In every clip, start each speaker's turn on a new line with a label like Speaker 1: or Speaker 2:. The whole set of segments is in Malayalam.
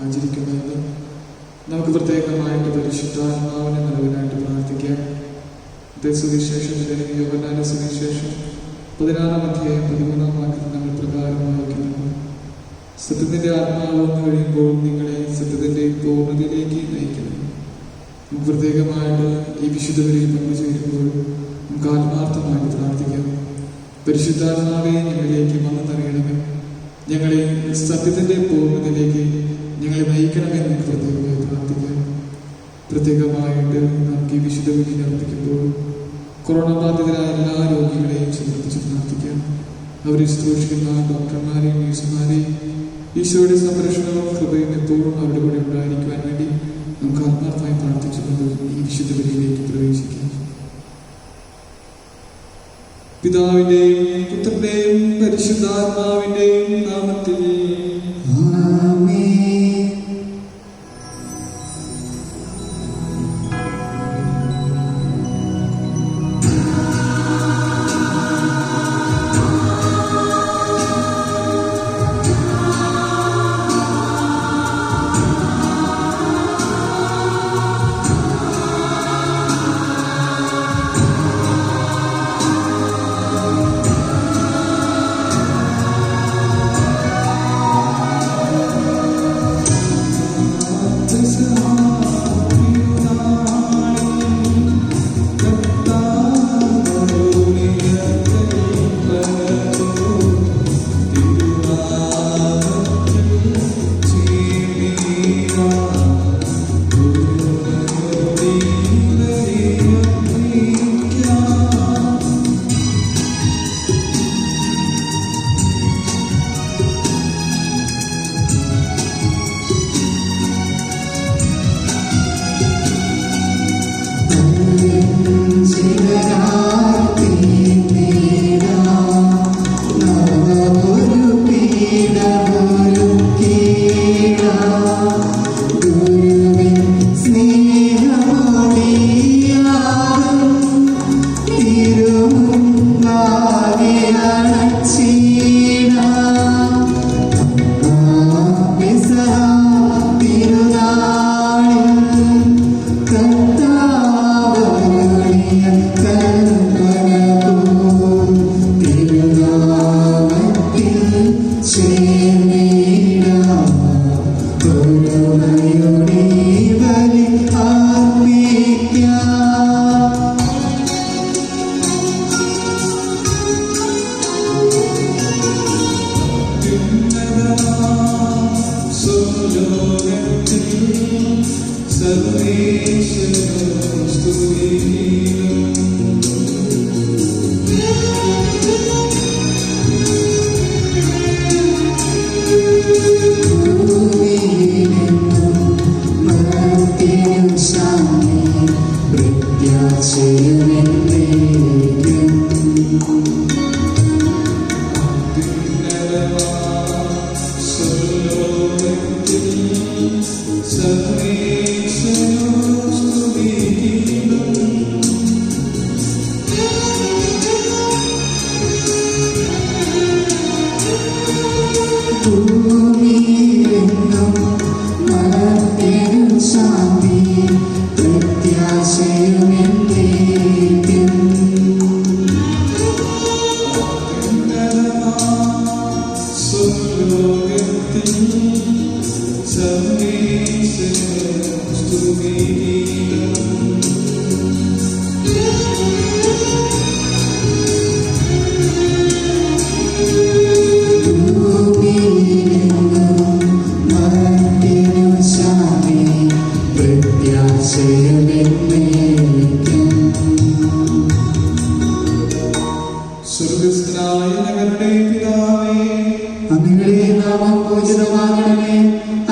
Speaker 1: ആചരിക്കുന്നതിന് നമുക്ക് പ്രത്യേകമായിട്ട് പരിശുദ്ധാത്മാവിനെ നിലവിലായിട്ട് പ്രാർത്ഥിക്കാം. സുവിശേഷത്തിലെ യോഹന്നാന്റെ സുവിശേഷം 16-ാം അധ്യായം 13-ാം വാക്യത്തിൽ നമ്മൾ പ്രകാരം വായിക്കുന്നു: സത്യത്തിന്റെ ആത്മാവ് വന്നു കഴിയുമ്പോൾ നിങ്ങളെ സത്യത്തിന്റെ പൂർണ്ണതയിലേക്ക് നയിക്കുന്നു. നമുക്ക് പ്രത്യേകമായിട്ട് ഈ വിശുദ്ധ ബലിയിൽ പങ്കുചേരുമ്പോൾ നമുക്ക് ആത്മാർത്ഥമായിട്ട് പ്രാർത്ഥിക്കാം. പരിശുദ്ധാത്മാവെ ഞങ്ങളിലേക്ക് വന്നു നിറയണമേ, ഞങ്ങളെ സത്യത്തിന്റെ പൂർണ്ണതയിലേക്ക് ഞങ്ങളെ നയിക്കണമേ എന്ന് പ്രത്യേകമായി പ്രാർത്ഥിക്കാം. പ്രത്യേകമായിട്ട് നമുക്ക് ഈ വിശുദ്ധ ബലി അർപ്പിക്കുമ്പോൾ കൊറോണ ബാധിതരായ എല്ലാ രോഗികളെയും സമർപ്പിച്ച് പ്രാർത്ഥിക്കാം. അവരെ ശുശ്രൂഷിക്കുന്ന ഡോക്ടർമാരെയും നഴ്സുമാരെയും ഈശോയുടെ സംരക്ഷണവും കൃപയും എപ്പോഴും അവരുടെ കൂടെ ഉണ്ടായിരിക്കുവാൻ വേണ്ടി നമുക്ക് ആത്മാർത്ഥമായി പ്രാർത്ഥിച്ചുകൊണ്ട് ഈ വിശുദ്ധ ബലിയിലേക്ക് പ്രവേശിക്കാം. പിതാവിന്റെയും പുത്രന്റെയും പരിശുദ്ധാത്മാവിന്റെയും നാമത്തിൽ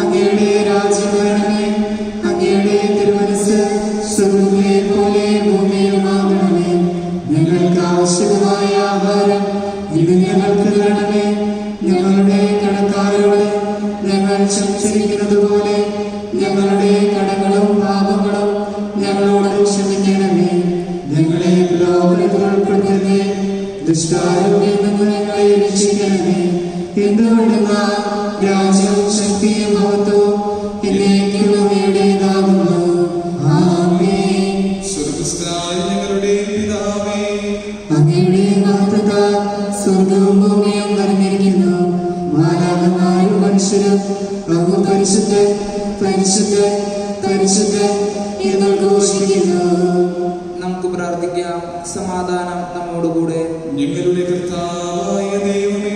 Speaker 2: അങ്ങയുടെ രാജ്യം വരണമേ, അങ്ങയുടെ തിരുമനസ്സ് ഞങ്ങളെ രക്ഷിക്കണമേ. എന്തുകൊണ്ടെന്നാൽ രാജ്യവും ശക്തിയും മഹത്വവും എന്നേക്കും അങ്ങയുടേതാകുന്നു. ആമേൻ.
Speaker 1: സ്വർഗ്ഗസ്ഥനായ ഞങ്ങളുടെ പിതാവേ,
Speaker 2: അങ്ങയുടെ മഹത്വത്താൽ സ്വർഗ്ഗവും ഭൂമിയും നിറഞ്ഞിരിക്കുന്നു. മാലാഖമാരും മനുഷ്യരും അങ്ങ് പരിശുദ്ധൻ പരിശുദ്ധൻ പരിശുദ്ധൻ എന്ന് ഘോഷിക്കുന്നു.
Speaker 3: നമുക്ക് പ്രാർത്ഥിക്കാം. സമാധാനം നമ്മോടുകൂടെ.
Speaker 1: ഞങ്ങളുടെ കർത്താവായ ദൈവമേ,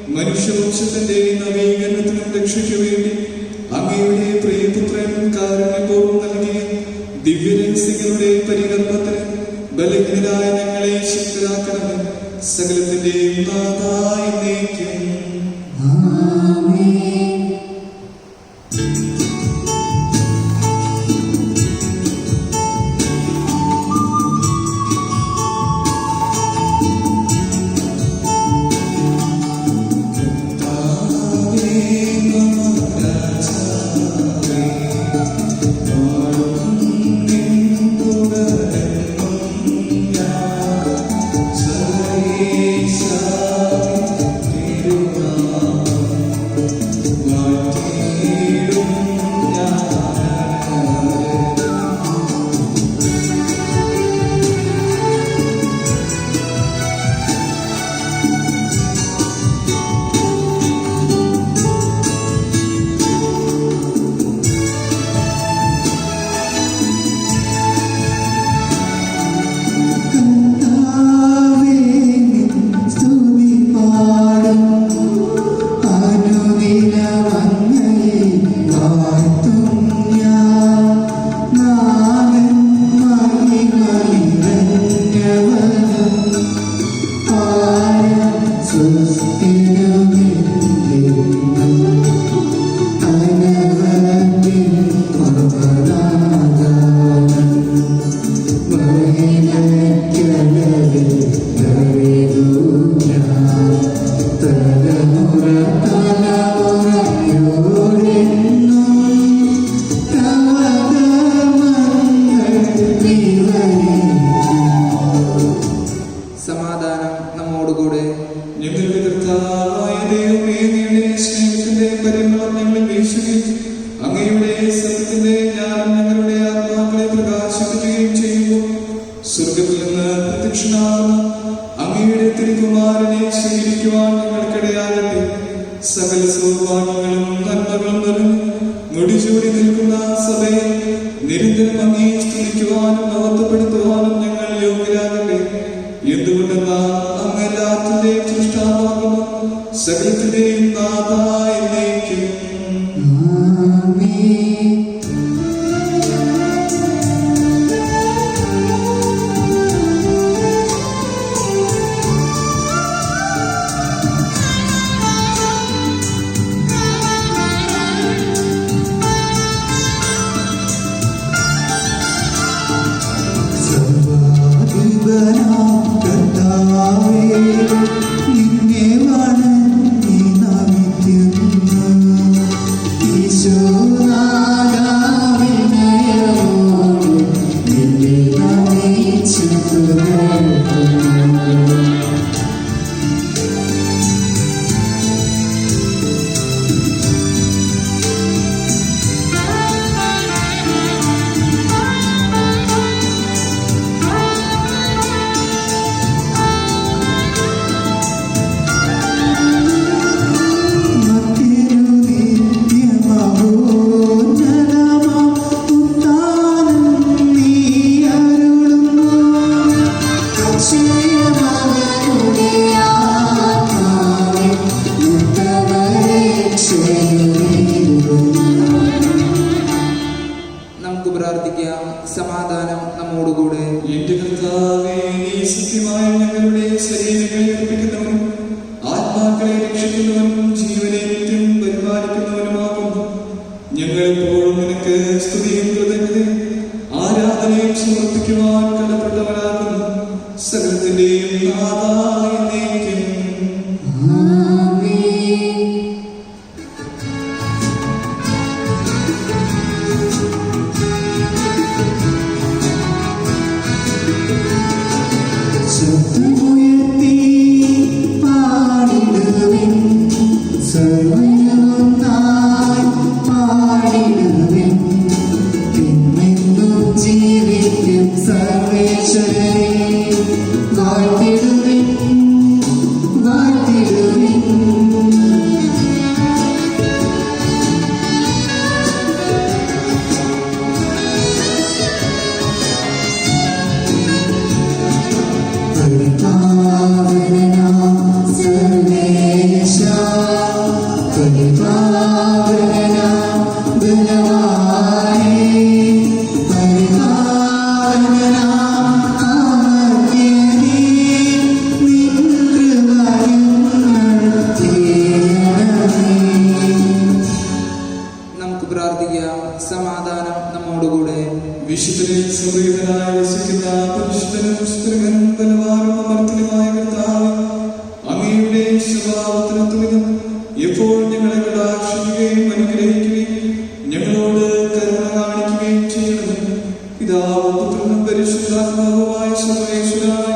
Speaker 1: മനുഷ്യവംശത്തിന്റെ നവീകരണത്തിനും രക്ഷയ്ക്കു വേണ്ടി അങ്ങയുടെ പ്രിയപുത്രൻ കാരുണ്യപൂർവ്വം നൽകിയ ദിവ്യരഹസ്യങ്ങളുടെ പരികർമ്മത്തിന് ബലഹീനരായ ഞങ്ങളെ ശക്തരാക്കണമേ. സകലത്തിന്റെയും നാഥായ എന്നേക്കും.
Speaker 2: ആമേൻ.
Speaker 3: സമാധാനം നമ്മോടുകൂടെ.
Speaker 1: ഞങ്ങളുടെ കർത്താവായ ദൈവമേ, അങ്ങയുടെ സ്നേഹത്തിന്റെ പരിമളം ഞങ്ങളിൽ വീശുകയും അങ്ങയുടെ സത്യത്തിന്റെ ജ്ഞാനം ഞങ്ങളുടെ ആത്മാക്കളെ പ്രകാശിപ്പിക്കുകയും ചെയ്യുമ്പോൾ സ്വർഗത്തിൽ നിന്ന് പ്രത്യക്ഷനാകുന്ന അങ്ങയുടെ തിരുകുമാരനെ സ്വീകരിക്കുവാൻ ഞങ്ങൾക്കിടയാകട്ടെ. സകല സൗഭാഗ്യങ്ങളും നന്മകളും നിറഞ്ഞ് മുടിചൂടി നിൽക്കുന്ന സഭയെ നിരന്തരം അങ്ങേ സ്തുതിക്കുവാനും മഹത്വപ്പെടുത്തുവാനും ഞങ്ങൾ യോഗ്യരാകട്ടെ. എന്തുകൊണ്ടെന്നാൽ അങ്ങ് എല്ലാത്തിന്റെയും സൃഷ്ടാവാകുന്നു, സകലത്തിന്റെയും നാഥായ എന്നേക്കും.
Speaker 3: നമുക്ക് പ്രാർത്ഥിക്കാം. സമാധാനം നമ്മോടുകൂടെ.
Speaker 1: എന്റെ കർത്താവേ, നീ സത്യമായ ഞങ്ങളുടെ ശരീരങ്ങളെ അർപ്പിക്കുന്നവനും ആത്മാക്കളെ രക്ഷിക്കുന്നവനും ജീവനെ നിത്യം പരിപാലിക്കുന്നവനുമാകുന്നു. ഞങ്ങൾ എപ്പോഴും നിനക്ക് സ്തുതിയും കൃതജ്ഞതയും ആരാധനയും സമർപ്പിക്കുവാൻ കടപ്പെട്ടവരാകുന്നു. സകലത്തിന്റെയും നാഥായ എന്നേക്കും.
Speaker 2: ശബ്ദമുയർത്തി
Speaker 1: വിശുദ്ധരിൽ സംപ്രീതനായി വസിക്കുന്ന പരിശുദ്ധനും സ്ത്രീകനും ബലവാനും അമർത്തിനുമായ കർത്താവേ, അങ്ങയുടെ സ്വഭാവത്തിനൊത്തുവിധം എപ്പോൾ ഞങ്ങളെ കടാക്ഷിക്കുകയും അനുഗ്രഹിക്കുകയും ഞങ്ങളോട് കരുണ കാണിക്കുകയും ചെയ്യണം. പിതാവും പുത്രനും പരിശുദ്ധാത്മാവുമായ സർവേശ്വരായ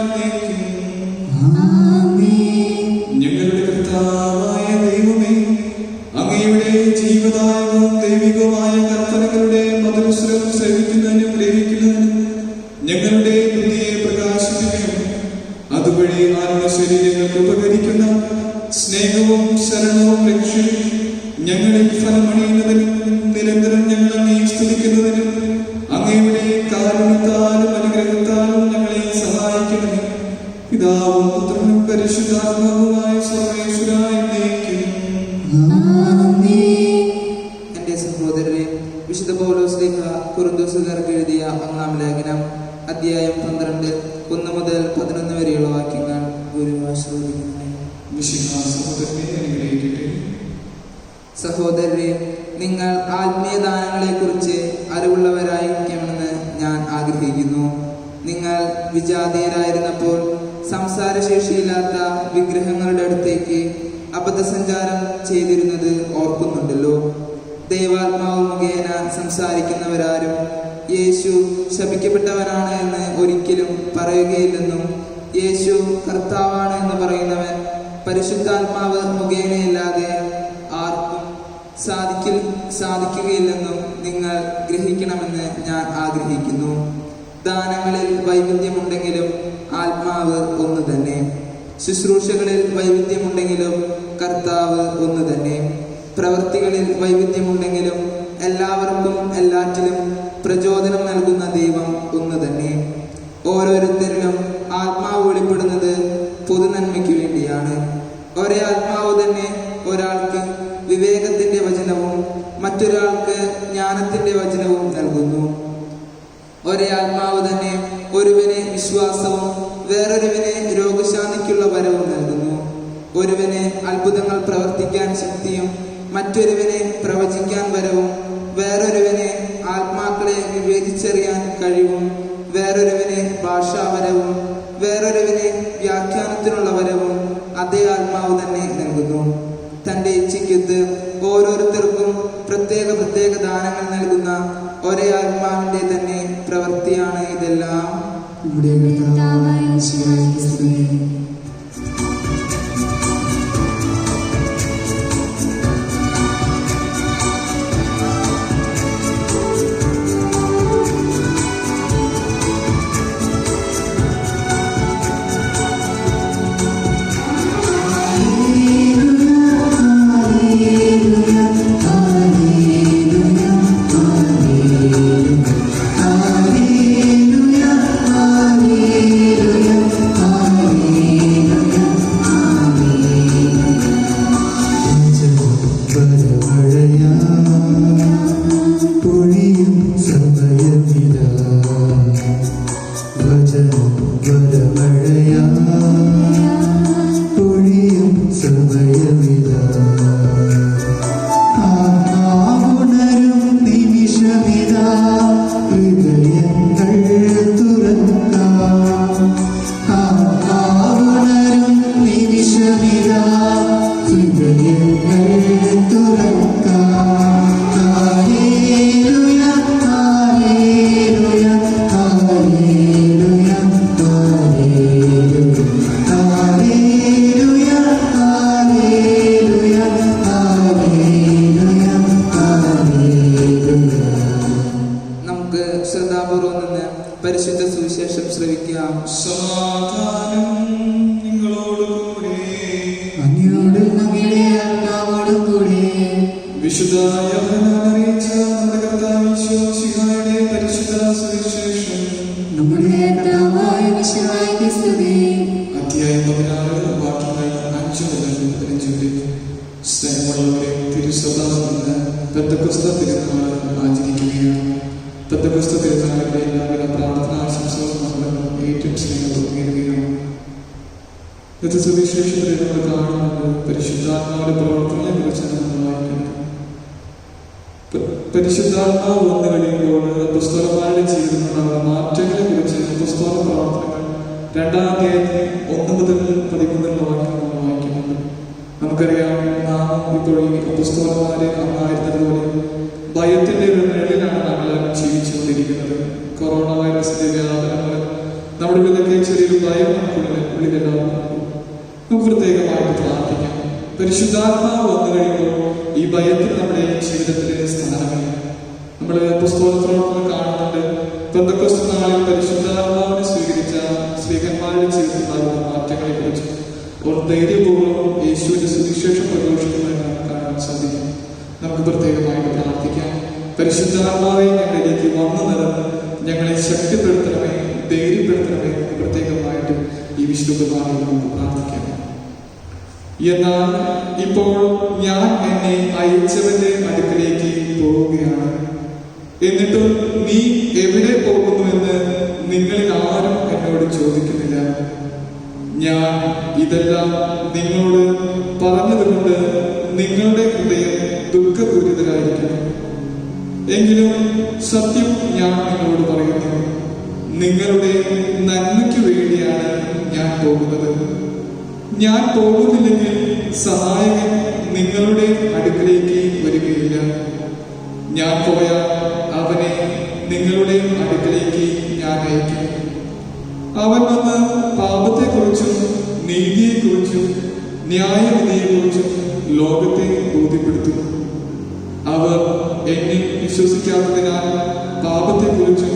Speaker 1: ഞങ്ങളുടെ കർത്താവായ ദൈവമേ, അങ്ങയുടെ ജീവദായകവും ദൈവികവുമായ കൽപ്പനകളുടെ മധുരസ്വരം സേവിക്കുന്നതിനും ഗ്രഹിക്കുന്നതിനും ഞങ്ങളുടെ ബുദ്ധിയെ പ്രകാശിപ്പിക്കണം. അതുവഴി ആത്മ ശരീരങ്ങൾക്ക് ഉപകരിക്കുന്ന സ്നേഹവും ശരണവും രക്ഷയും ഞങ്ങളിൽ ഫലമണിയുന്നതിനും നിരന്തരം ഞങ്ങൾ അങ്ങേ സ്തുതിക്കുന്നതിനും അങ്ങയുടെ കാരുണ്യത്താലും അനുഗ്രഹത്താലും ഞങ്ങളെ സഹായിക്കണമേ. പിതാവും പുത്രനും പരിശുദ്ധാത്മാവുമായ സർവേശ്വരായ
Speaker 3: എന്റെ സഹോദരരെ, വിശുദ്ധ പൗലോസ്ലീഹ കൊരിന്ത്യർക്കാർക്ക് എഴുതിയ 1-ാം ലേഖനം അധ്യായം 12 1 മുതൽ 11 വരെയുള്ള വാക്യങ്ങൾ ഗുരുവാശ്രയിക്കുന്നു. സഹോദരരെ, നിങ്ങൾ ആത്മീയദാനങ്ങളെ കുറിച്ച് അറിവുള്ളവരായിരിക്കണമെന്ന് ഞാൻ ആഗ്രഹിക്കുന്നു. നിങ്ങൾ വിജാതീയരായിരുന്നപ്പോൾ സംസാരശേഷിയില്ലാത്ത വിഗ്രഹങ്ങളുടെ അടുത്തേക്ക് അബദ്ധസഞ്ചാരം ചെയ്തിരുന്നത് ഓർക്കുന്നുണ്ടല്ലോ. ദൈവാത്മാവ് മുഖേന സംസാരിക്കുന്നവരാരും യേശു ശപിക്കപ്പെട്ടവനാണ് എന്ന് ഒരിക്കലും പറയുകയില്ലെന്നും യേശു കർത്താവാണ് എന്ന് പറയുന്നവൻ പരിശുദ്ധാത്മാവ് മുഖേനയല്ലാതെ ആർക്കും സാധിക്കുകയില്ലെന്നും നിങ്ങൾ ഗ്രഹിക്കണമെന്ന് ഞാൻ ആഗ്രഹിക്കുന്നു. ദാനങ്ങളിൽ വൈവിധ്യമുണ്ടെങ്കിലും ആത്മാവ് ഒന്ന് തന്നെ. ശുശ്രൂഷകളിൽ വൈവിധ്യമുണ്ടെങ്കിലും കർത്താവ് ഒന്ന് തന്നെ. പ്രവൃത്തികളിൽ വൈവിധ്യമുണ്ടെങ്കിലും എല്ലാവർക്കും എല്ലാറ്റിലും പ്രചോദനം നൽകുന്ന ദൈവം ഒന്ന് തന്നെ. ഓരോരുത്തരിലും ആത്മാവ് വെളിപ്പെടുന്നത് പൊതുനന്മയ്ക്ക് വേണ്ടിയാണ്. ഒരേ ആത്മാവ് തന്നെ ഒരാൾക്ക് വിവേകത്തിന്റെ വചനവും മറ്റൊരാൾക്ക് ജ്ഞാനത്തിന്റെ വചനവും നൽകുന്നു. ഒരേ ആത്മാവ് തന്നെ ഒരുവന് വിശ്വാസവും വേറൊരുവന് രോഗശാന്തിക്കുള്ള വരവും നൽകുന്നു. ഒരുവന് അത്ഭുതങ്ങൾ പ്രവർത്തിക്കാൻ ശക്തിയും മറ്റൊരുവന് പ്രവചിക്കാൻ വരവും വേറൊരുവന് ആത്മാക്കളെ വിവേചിച്ചറിയാൻ കഴിവും വേറൊരുവന് ഭാഷാവരവും വേറൊരുവന് വ്യാഖ്യാനത്തിനുള്ള വരവും അതേ ആത്മാവ് തന്നെ നൽകുന്നു. തന്റെ ഇച്ഛയ്ക്കൊത്ത് ഓരോരുത്തർക്കും പ്രത്യേക ദാനങ്ങൾ നൽകുന്ന ഒരേ ആത്മാവിന്റെ തന്നെ പ്രവൃത്തിയാണ് ഇതെല്ലാം. പരിശുദ്ധ സുവിശേഷം ശ്രവിക്കാം.
Speaker 1: സമാധാനം നിങ്ങളോടുകൂടെ. വിശുദ്ധ യോഹന്നാൻ അറിയിച്ച നമ്മുടെ കർത്താവ് ഈശോയുടെ പരിശുദ്ധ സുവിശേഷം. അധ്യായം 16 വാക്യങ്ങൾ 5 മുതൽ 15 വരെ. സ്നേഹമുള്ളവരെ, തിരുസഭ ഇന്ന് പെന്തക്കോസ്ത തിരുനാൾ ആചരിക്കുകയാണ്. പെന്തക്കോസ്ത തിരുനാളിന്റെ എല്ലാവിധ പ്രാർത്ഥനാശംസകളും നമ്മൾ ഏറ്റവും സ്നേഹത്തോടെ നേരുകയാണ്. ഇന്നത്തെ സുവിശേഷത്തിൽ നമ്മൾ കാണുന്നത് പരിശുദ്ധാത്മാവിന്റെ പ്രവർത്തനങ്ങളെ കുറിച്ചാണ് നമ്മൾ വായിക്കുന്നത്. പരിശുദ്ധാത്മാവ് വന്നു കഴിയുമ്പോൾ അപ്പോസ്തലന്മാരുടെ ജീവിതത്തിലുണ്ടാകുന്ന മാറ്റങ്ങളെ കുറിച്ച് അപ്പോസ്തല പ്രവർത്തനങ്ങൾ 2-ാം അധ്യായത്തിൽ 1 മുതൽ 13 വാക്യങ്ങൾ നമ്മൾ വായിക്കുന്നുണ്ട്. നമുക്കറിയാം, നാം ഇപ്പോൾ ഈ അപ്പോസ്തലന്മാരെ അന്നായിരുന്നതുപോലെ ഭയത്തിന്റെ ഒരു നിഴലിലാണ് നമ്മൾ ജീവിച്ചുകൊണ്ടിരിക്കുന്നത്. കൊറോണ വൈറസിന്റെ വ്യാപനം മൂലം നമ്മുടെ ഉള്ളിലൊക്കെ ചെറിയൊരു ഭയം ഉള്ളിലെല്ലാം നമുക്ക് പ്രത്യേകമായിട്ട് പ്രാർത്ഥിക്കാം. പരിശുദ്ധാത്മാവ് വന്നു കഴിയുമ്പോൾ ഈ ഭയത്തിൽ നമ്മുടെ ജീവിതത്തിലെ സ്ഥാനമില്ല. നമ്മൾ പുസ്തകത്തിലോട്ട് കാണുന്നുണ്ട്, പെന്തക്കോസ്ത് നാളിൽ പരിശുദ്ധാത്മാവിനെ സ്വീകരിച്ച സ്ത്രീകന്മാരുടെ ജീവിതത്തിലുണ്ടാകുന്ന മാറ്റങ്ങളെ കുറിച്ച് അവർ ധൈര്യപൂർവ്വം യേശുവിന്റെ സുവിശേഷം പ്രഘോഷിക്കുന്നതായി നമുക്ക് കാണാൻ സാധിക്കും. നമുക്ക് പ്രത്യേകമായിട്ട് പ്രാർത്ഥിക്കാം. പരിശുദ്ധാത്മാവെ ഞങ്ങളിലേക്ക് വന്നു നിറഞ്ഞ് ഞങ്ങളെ ശക്തിപ്പെടുത്തണമേ, ധൈര്യപ്പെടുത്തണമേ എന്ന് പ്രത്യേകമായിട്ട് ഈ വിശുദ്ധമായി നമുക്ക് പ്രാർത്ഥിക്കാം. എന്നാൽ ഇപ്പോൾ ഞാൻ എന്നെ അയച്ചവന്റെ അടുക്കലേക്ക് പോവുകയാണ്, എന്നിട്ടും നീ എവിടെ പോകുന്നുവെന്ന് നിങ്ങളിൽ ആരും എന്നോട് ചോദിക്കുന്നില്ല. ഞാൻ ഇതെല്ലാം നിങ്ങളോട് പറഞ്ഞതുകൊണ്ട് നിങ്ങളുടെ ഹൃദയം ദുഃഖപൂരിതരായിരിക്കുന്നു. എങ്കിലും സത്യം ഞാൻ നിങ്ങളോട് പറയുന്നു, നിങ്ങളുടെ നന്മയ്ക്ക് വേണ്ടിയാണ് ഞാൻ പോകുന്നത്. ഞാൻ പോകുന്നില്ലെങ്കിൽ സഹായകൻ നിങ്ങളുടെ അടുക്കിലേക്ക് വരികയില്ല. ഞാൻ പോയാൽ അവനെ നിങ്ങളുടെ അടുക്കിലേക്ക് ഞാൻ അയക്കും. അവൻ വന്ന് പാപത്തെക്കുറിച്ചും നീതിയെക്കുറിച്ചും ന്യായവിധിയെക്കുറിച്ചും ലോകത്തെ ബോധ്യപ്പെടുത്തും. അവർ എന്നിൽ വിശ്വസിക്കാത്തതിനാൽ പാപത്തെക്കുറിച്ചും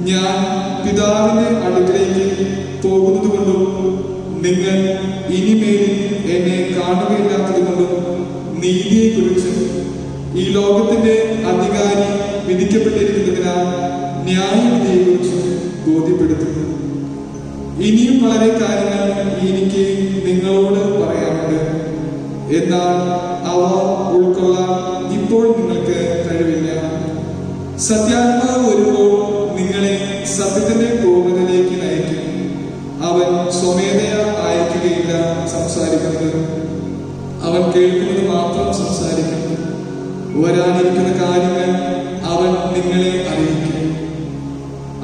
Speaker 1: ഞാൻ പിതാവിന്റെ അടുക്കിലേക്ക് പോകുന്നത് കൊണ്ടും നിങ്ങൾ ഇനിമേൽ എന്നെ കാണുകയില്ലാത്തത് കൊണ്ടും നീതിയെക്കുറിച്ചും ഈ ലോകത്തിന്റെ അധികാരി വിധിക്കപ്പെട്ടിരിക്കുന്നതിനാൽ ന്യായവിധിയെക്കുറിച്ചും ബോധ്യപ്പെടുത്തുന്നു. ഇനിയും വളരെ കാര്യങ്ങൾ എനിക്ക് നിങ്ങളോട് പറയാനുണ്ട്, എന്നാൽ അവ ഉൾക്കൊള്ളാൻ ഇപ്പോൾ നിങ്ങൾക്ക് കഴിവില്ല. സത്യാത്മാവ് വരുമ്പോൾ നിങ്ങളെ സത്യത്തിന്റെ പൂർണ്ണതയിലേക്ക് നയിക്കും. അവൻ സ്വമേധയാ അയക്കുകയില്ല സംസാരിക്കുന്നത്, അവൻ കേൾക്കുന്നത് മാത്രം സംസാരിക്കുന്നു. വരാനിരിക്കുന്ന കാര്യങ്ങൾ അവൻ നിങ്ങളെ അറിയിക്കും.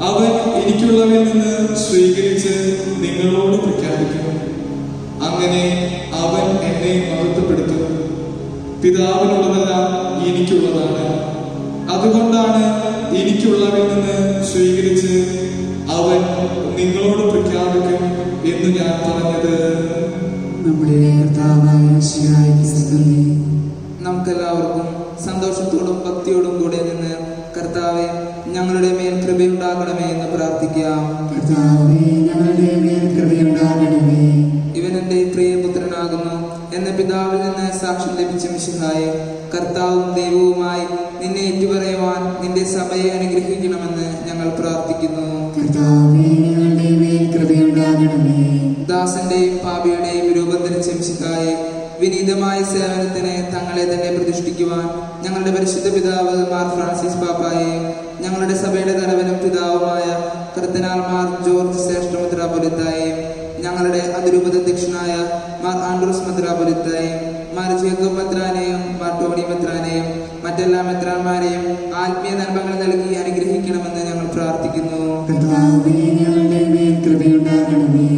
Speaker 1: അവൻ എനിക്കുള്ളവയിൽ നിന്ന് സ്വീകരിച്ച് നിങ്ങളോട് പ്രഖ്യാപിക്കും. അങ്ങനെ അവൻ എന്നെ മഹത്വപ്പെടുത്തും. പിതാവിനുള്ളതെല്ലാം എനിക്കുള്ളതാണ്. അതുകൊണ്ടാണ് എനിക്കുള്ളവയിൽ നിന്ന് സ്വീകരിച്ച് അവൻ നിങ്ങളോട് പ്രഖ്യാപിക്കും എന്ന് ഞാൻ പറഞ്ഞത്.
Speaker 2: നമ്മുടെ കർത്താവായ യേശുവിനായി സ്തുതി.
Speaker 3: നമുക്കെല്ലാവർക്കും സന്തോഷത്തോടും ഭക്തിയോടും കൂടെ നിന്ന് കർത്താവെ ഞങ്ങളുടെ മേൽ കൃപയുണ്ടാകണമേ എന്ന് പ്രാർത്ഥിക്കാം.
Speaker 2: കർത്താവേ, ഞങ്ങളുടെ മേൽ കൃപയുണ്ടാകണമേ.
Speaker 3: ഇവൻ എന്റെ പ്രിയപുത്രനാകുന്നു എന്ന പിതാവിൽ നിന്ന് സാക്ഷ്യം ലഭിച്ച മിശിഹായെ, കർത്താവും ദൈവവുമായി നിന്നെ ഏറ്റുപറയുവാൻ നിന്റെ സഭയെ അനുഗ്രഹിക്കണമെന്ന് ഞങ്ങൾ പ്രാർത്ഥിക്കുന്നു.
Speaker 2: കർത്താവേ, ഞങ്ങളുടെ മേൽ കൃപയുണ്ടാകണമേ.
Speaker 3: ദാസന്റെയും പാപിയുടെയും രൂപം ധരിച്ച മിശിഹായെ, വിനീതമായ സേവനത്തിന് തങ്ങളെ തന്നെ പ്രതിഷ്ഠിക്കുവാൻ ഞങ്ങളുടെ പരിശുദ്ധ പിതാവ് മാർ ഫ്രാൻസിസ് പാപ്പായെയും ഞങ്ങളുടെ സഭയുടെ തലവനും പിതാവുമായ കർദിനാൾ മാർ ജോർജ് ശ്രേഷ്ഠ മെത്രാപ്പൊലീത്തായെയും ഞങ്ങളുടെ അതിരൂപതധ്യക്ഷനായ മാർ ആൻഡ്രൂസ് മെത്രാപ്പൊലീത്തായെയും മാർ ജേക്കബ് മെത്രാനെയും മാർ ടോണി മെത്രാനെയും മറ്റെല്ലാ മെത്രാന്മാരെയും ആത്മീയ നന്മകൾ നൽകി അനുഗ്രഹിക്കണമെന്ന് ഞങ്ങൾ പ്രാർത്ഥിക്കുന്നു.
Speaker 2: കർത്താവേ, ഞങ്ങളുടെ മേൽ കൃപയുണ്ടാകണമേ.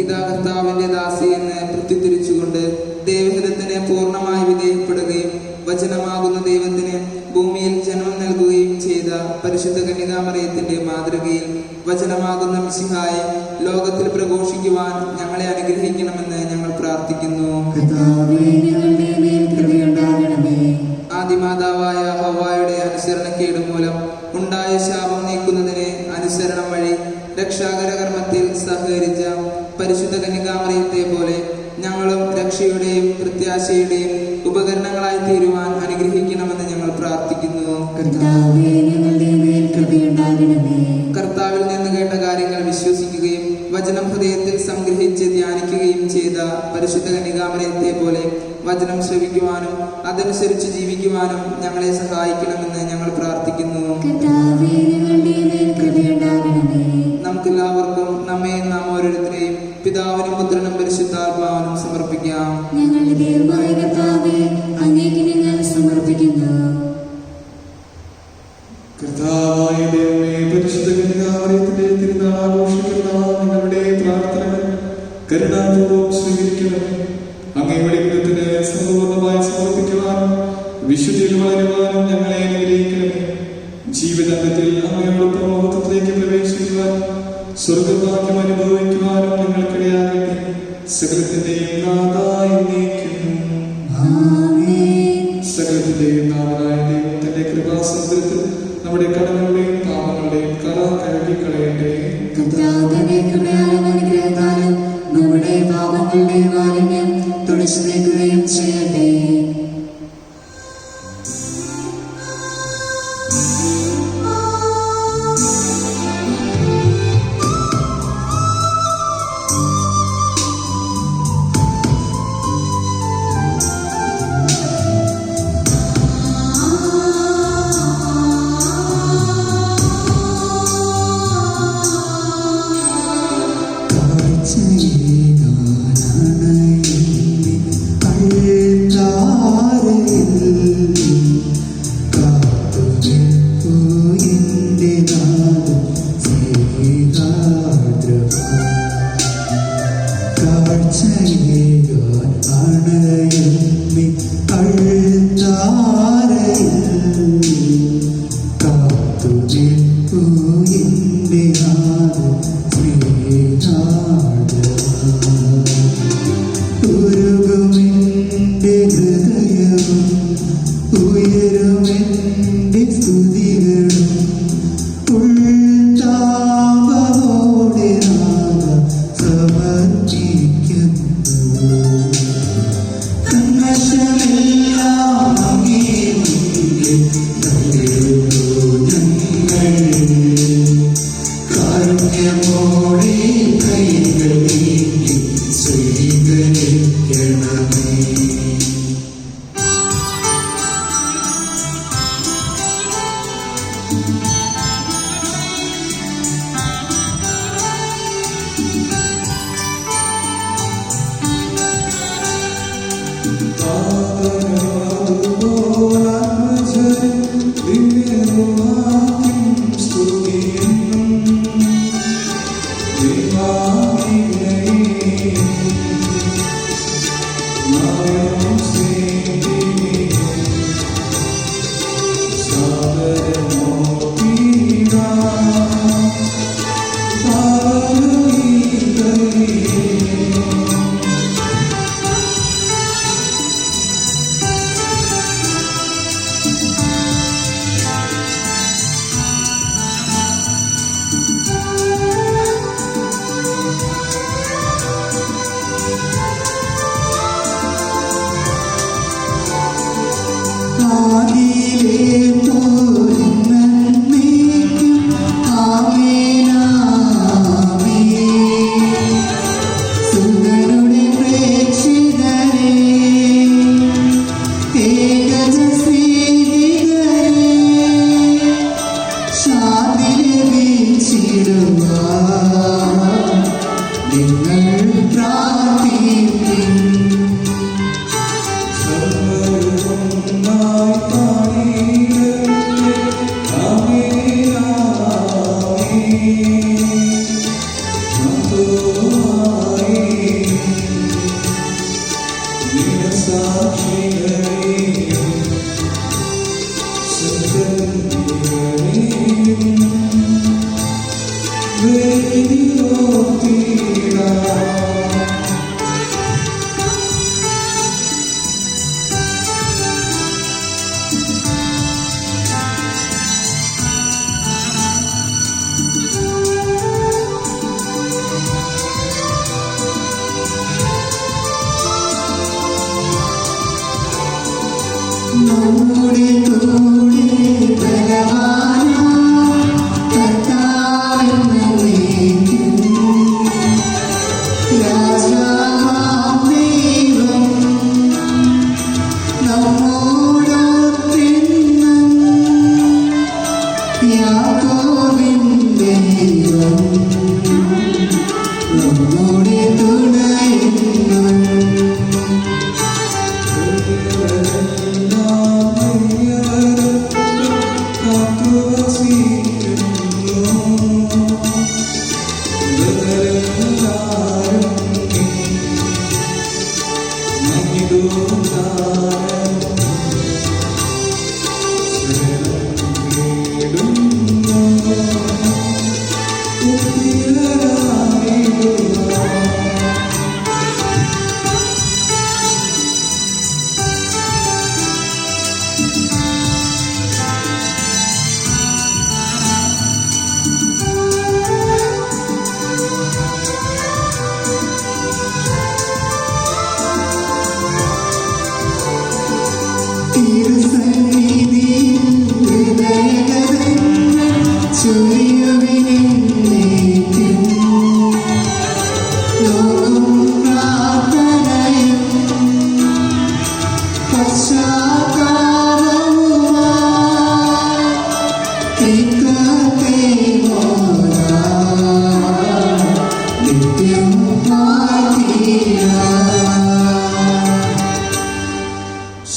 Speaker 3: ഇതാ കർത്താവിന്റെ ദാസി എന്ന് പ്രത്യുദ്ധരിച്ചുകൊണ്ട് ദൈവഹിതത്തിന് പൂർണ്ണമായി വിധേയപ്പെടുകയും വചനമാകുന്ന ദൈവത്തിന് ഭൂമിയിൽ ജന്മം നൽകുകയും ചെയ്ത പരിശുദ്ധ കന്യകാമറിയത്തിന്റെ മാതൃകയിൽ വചനമാകുന്ന മിശിഹായെ ലോകത്തിൽ പ്രഘോഷിക്കുവാൻ ഞങ്ങളെ അനുഗ്രഹിക്കണമെന്ന് ഞങ്ങൾ പ്രാർത്ഥിക്കുന്നു.
Speaker 2: കർത്താവേ, ഞങ്ങളുടെ മേൽ കൃപയുണ്ടാകണമേ.
Speaker 3: ആദിമാതാവായ ഹവ്വായുടെ അനുസരണക്കേട് മൂലം ഉണ്ടായ ശാപം നീക്കുന്നതിന് അനുസരണം വഴി രക്ഷാകര കർമ്മത്തിൽ സഹകരിച്ച പരിശുദ്ധ കന്യകാമറിയത്തെ പോലെ ഞങ്ങളും രക്ഷയുടെയും പ്രത്യാശയുടെയും ഉപകരണങ്ങളായി തീരുവാൻ അനുഗ്രഹിക്കണമെന്ന് ഞങ്ങൾ പ്രാർത്ഥിക്കുന്നു.
Speaker 2: കർത്താവേ, ഞങ്ങളുടെ മേൽ കൃപയുണ്ടാകണമേ.
Speaker 3: കർത്താവിൽ നിന്ന് കേട്ട കാര്യങ്ങൾ വിശ്വസിക്കുകയും വചനം ഹൃദയത്തിൽ സംഗ്രഹിച്ച് ധ്യാനിക്കുകയും ചെയ്ത പരിശുദ്ധ കന്യകാമറിയത്തെ പോലെ വചനം ശ്രവിക്കുവാനും അതനുസരിച്ച് ജീവിക്കുവാനും ഞങ്ങളെ സഹായിക്കണമെന്ന് ഞങ്ങൾ പ്രാർത്ഥിക്കുന്നു.
Speaker 2: കർത്താവേ, ഞങ്ങളുടെ മേൽ കൃപയുണ്ടാകണമേ.
Speaker 3: നമുക്കെല്ലാവർക്കും നമ്മെയും നാം ഓരോരുത്തരെയും പിതാവിനും പുത്രനും പരിശുദ്ധാത്മാവിനും സമർപ്പിക്കാം.
Speaker 2: ഞങ്ങളുടെ ദൈവമായ കർത്താവേ, അങ്ങേക്ക് ഞങ്ങൾ സമർപ്പിക്കുന്നു.
Speaker 1: പെരുന്നാൾ ആഘോഷിക്കുന്ന നിങ്ങളുടെ പ്രാർത്ഥനകൾ കരുണാപൂർവ്വം സ്വീകരിക്കണമേ. അങ്ങയുടെ വിധത്തിന് സമ്പൂർണ്ണമായി സമർപ്പിക്കുവാനും വിശുദ്ധിയിൽ വളരുവാനും ഞങ്ങളെ അനുഗ്രഹിക്കണമേ. ജീവിതത്തിൽ അങ്ങയോടൊപ്പം മഹത്വത്തിലേക്ക് പ്രവേശിക്കുവാൻ സ്വർഗഭാഗ്യം അനുഭവിക്കുവാനും ഞങ്ങൾക്കിടയാകട്ടെ. സകലത്തിന്റെയും നാഥായ നീക്കുന്നു. സകലത്തിന്റെയും നാഥനായ ദൈവം തന്റെ കൃപാസമുദ്രത്തിൽ നമ്മുടെ കടങ്ങളുടെയും പാപങ്ങളുടെയും കറ കഴുകിക്കളയട്ടെ.
Speaker 2: നമ്മുടെ പാപങ്ങളുടെ മാലിന്യം തുടച്ചു നീക്കുകയും ചെയ്യട്ടെ.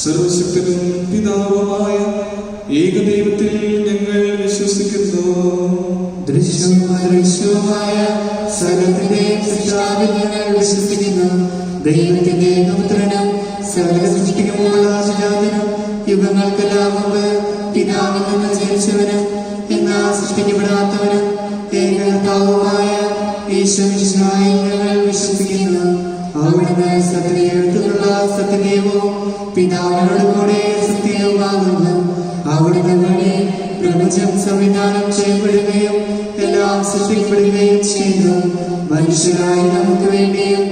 Speaker 1: സർവശക്തനും പിതാവുമായ ഏകദൈവത്തിൽ ഞങ്ങൾ വിശ്വസിക്കുന്നു.
Speaker 2: ദൃശ്യവുമായ സകലത്തിന്റെയും സൃഷ്ടാവിൽ ഞങ്ങൾ വിശ്വസിക്കുന്നു. ദൈവത്തിന്റെ ഏകപുത്രനും സകല സൃഷ്ടിക്കുമുള്ള സുജാതനും യുഗങ്ങൾക്കെല്ലാം മുമ്പ് പിതാവിൽ നിന്ന് ജനിച്ചവനും എന്നാൽ സൃഷ്ടിക്കപ്പെടാത്തവനും ഏകകർത്താവുമായ ഈശ്വരനായി ഞങ്ങൾ വിശ്വസിക്കുന്നു. അവിടുന്ന് സത്യത്തിലുള്ള സത്യദേവവും പിതാവിനോട് കൂടെ സത്യവുമാകുന്നു. അവിടുന്ന് വഴി പ്രപഞ്ചം സംവിധാനം ചെയ്യപ്പെടുകയും എല്ലാം സൃഷ്ടിക്കപ്പെടുകയും ചെയ്തു. മനുഷ്യരായി നമുക്ക് വേണ്ടിയും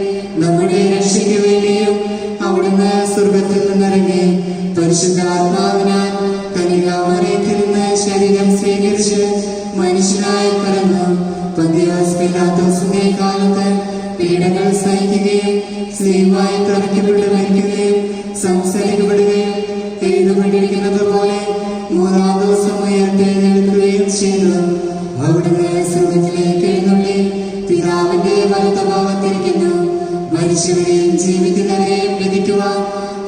Speaker 2: നമ്മുടെ രക്ഷയ്ക്ക് വേണ്ടിയും അവിടുന്ന് സ്വർഗത്തിൽ നിന്നിറങ്ങി പരിശുദ്ധാത്മാവിനാൽ കന്യകാമറിയത്തിൽ നിന്ന് ശരീരം സ്വീകരിച്ച് മനുഷ്യനായി പിറന്നു. പന്തിയോസ് പീലാത്തോസിന്റെ കാലത്ത് പീഡകൾ സഹിക്കുകയും സ്ത്രീയുമായി തറയ്ക്കപ്പെട്ട് മരിക്കുകയും സംസാരിക്കപ്പെടുകയും എഴുതപ്പെട്ടിരിക്കുന്നത് പോലെ മൂന്നാം ദിവസം ഉയർത്തെഴുന്നേൽക്കുകയും ചെയ്തു. അവിടുന്ന് സ്വർഗ്ഗത്തിലേക്ക് എഴുന്നള്ളി പിതാവിന്റെ വലത്തുഭാഗത്തിരിക്കുന്നു. മനുഷ്യരെയും ജീവിക്കുന്നവരെയും വിധിക്കുവാൻ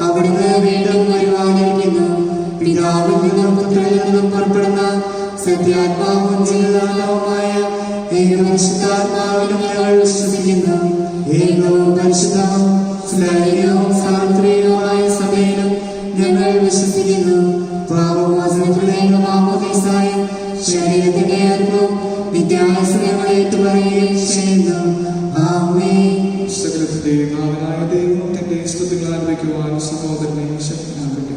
Speaker 2: അവിടുന്ന് വീണ്ടും വരുവാനിരിക്കുന്നു. പിതാവിൽ നിന്നും പുത്രനിൽ നിന്നും പുറപ്പെടുന്ന സത്യാത്മാവും ജീവദാതാവുമായ ഏകപരിശുദ്ധാത്മാവിലും ഞങ്ങൾ വിശ്വസിക്കുന്നു. ഏകവും പരിശുദ്ധവും സ്നേഹവും സാർവത്രികവുമായ സഭയിലും ഞങ്ങൾ വിശ്വസിക്കുന്നു. പാപമോചനത്തിനുള്ള മാമോദീസായും ശരീരത്തിന്റെ അർപ്പവും നിത്യാനുസരണങ്ങൾ ഏറ്റുപറയുകയും ചെയ്യുന്നു. ആമേൻ.
Speaker 1: സകലത്തിന്റെ നാഥനായ ദൈവം തന്റെ സ്തുതികൾ ആരംഭിക്കുവാൻ സഹോദരനെ ശക്തനാക്കട്ടെ.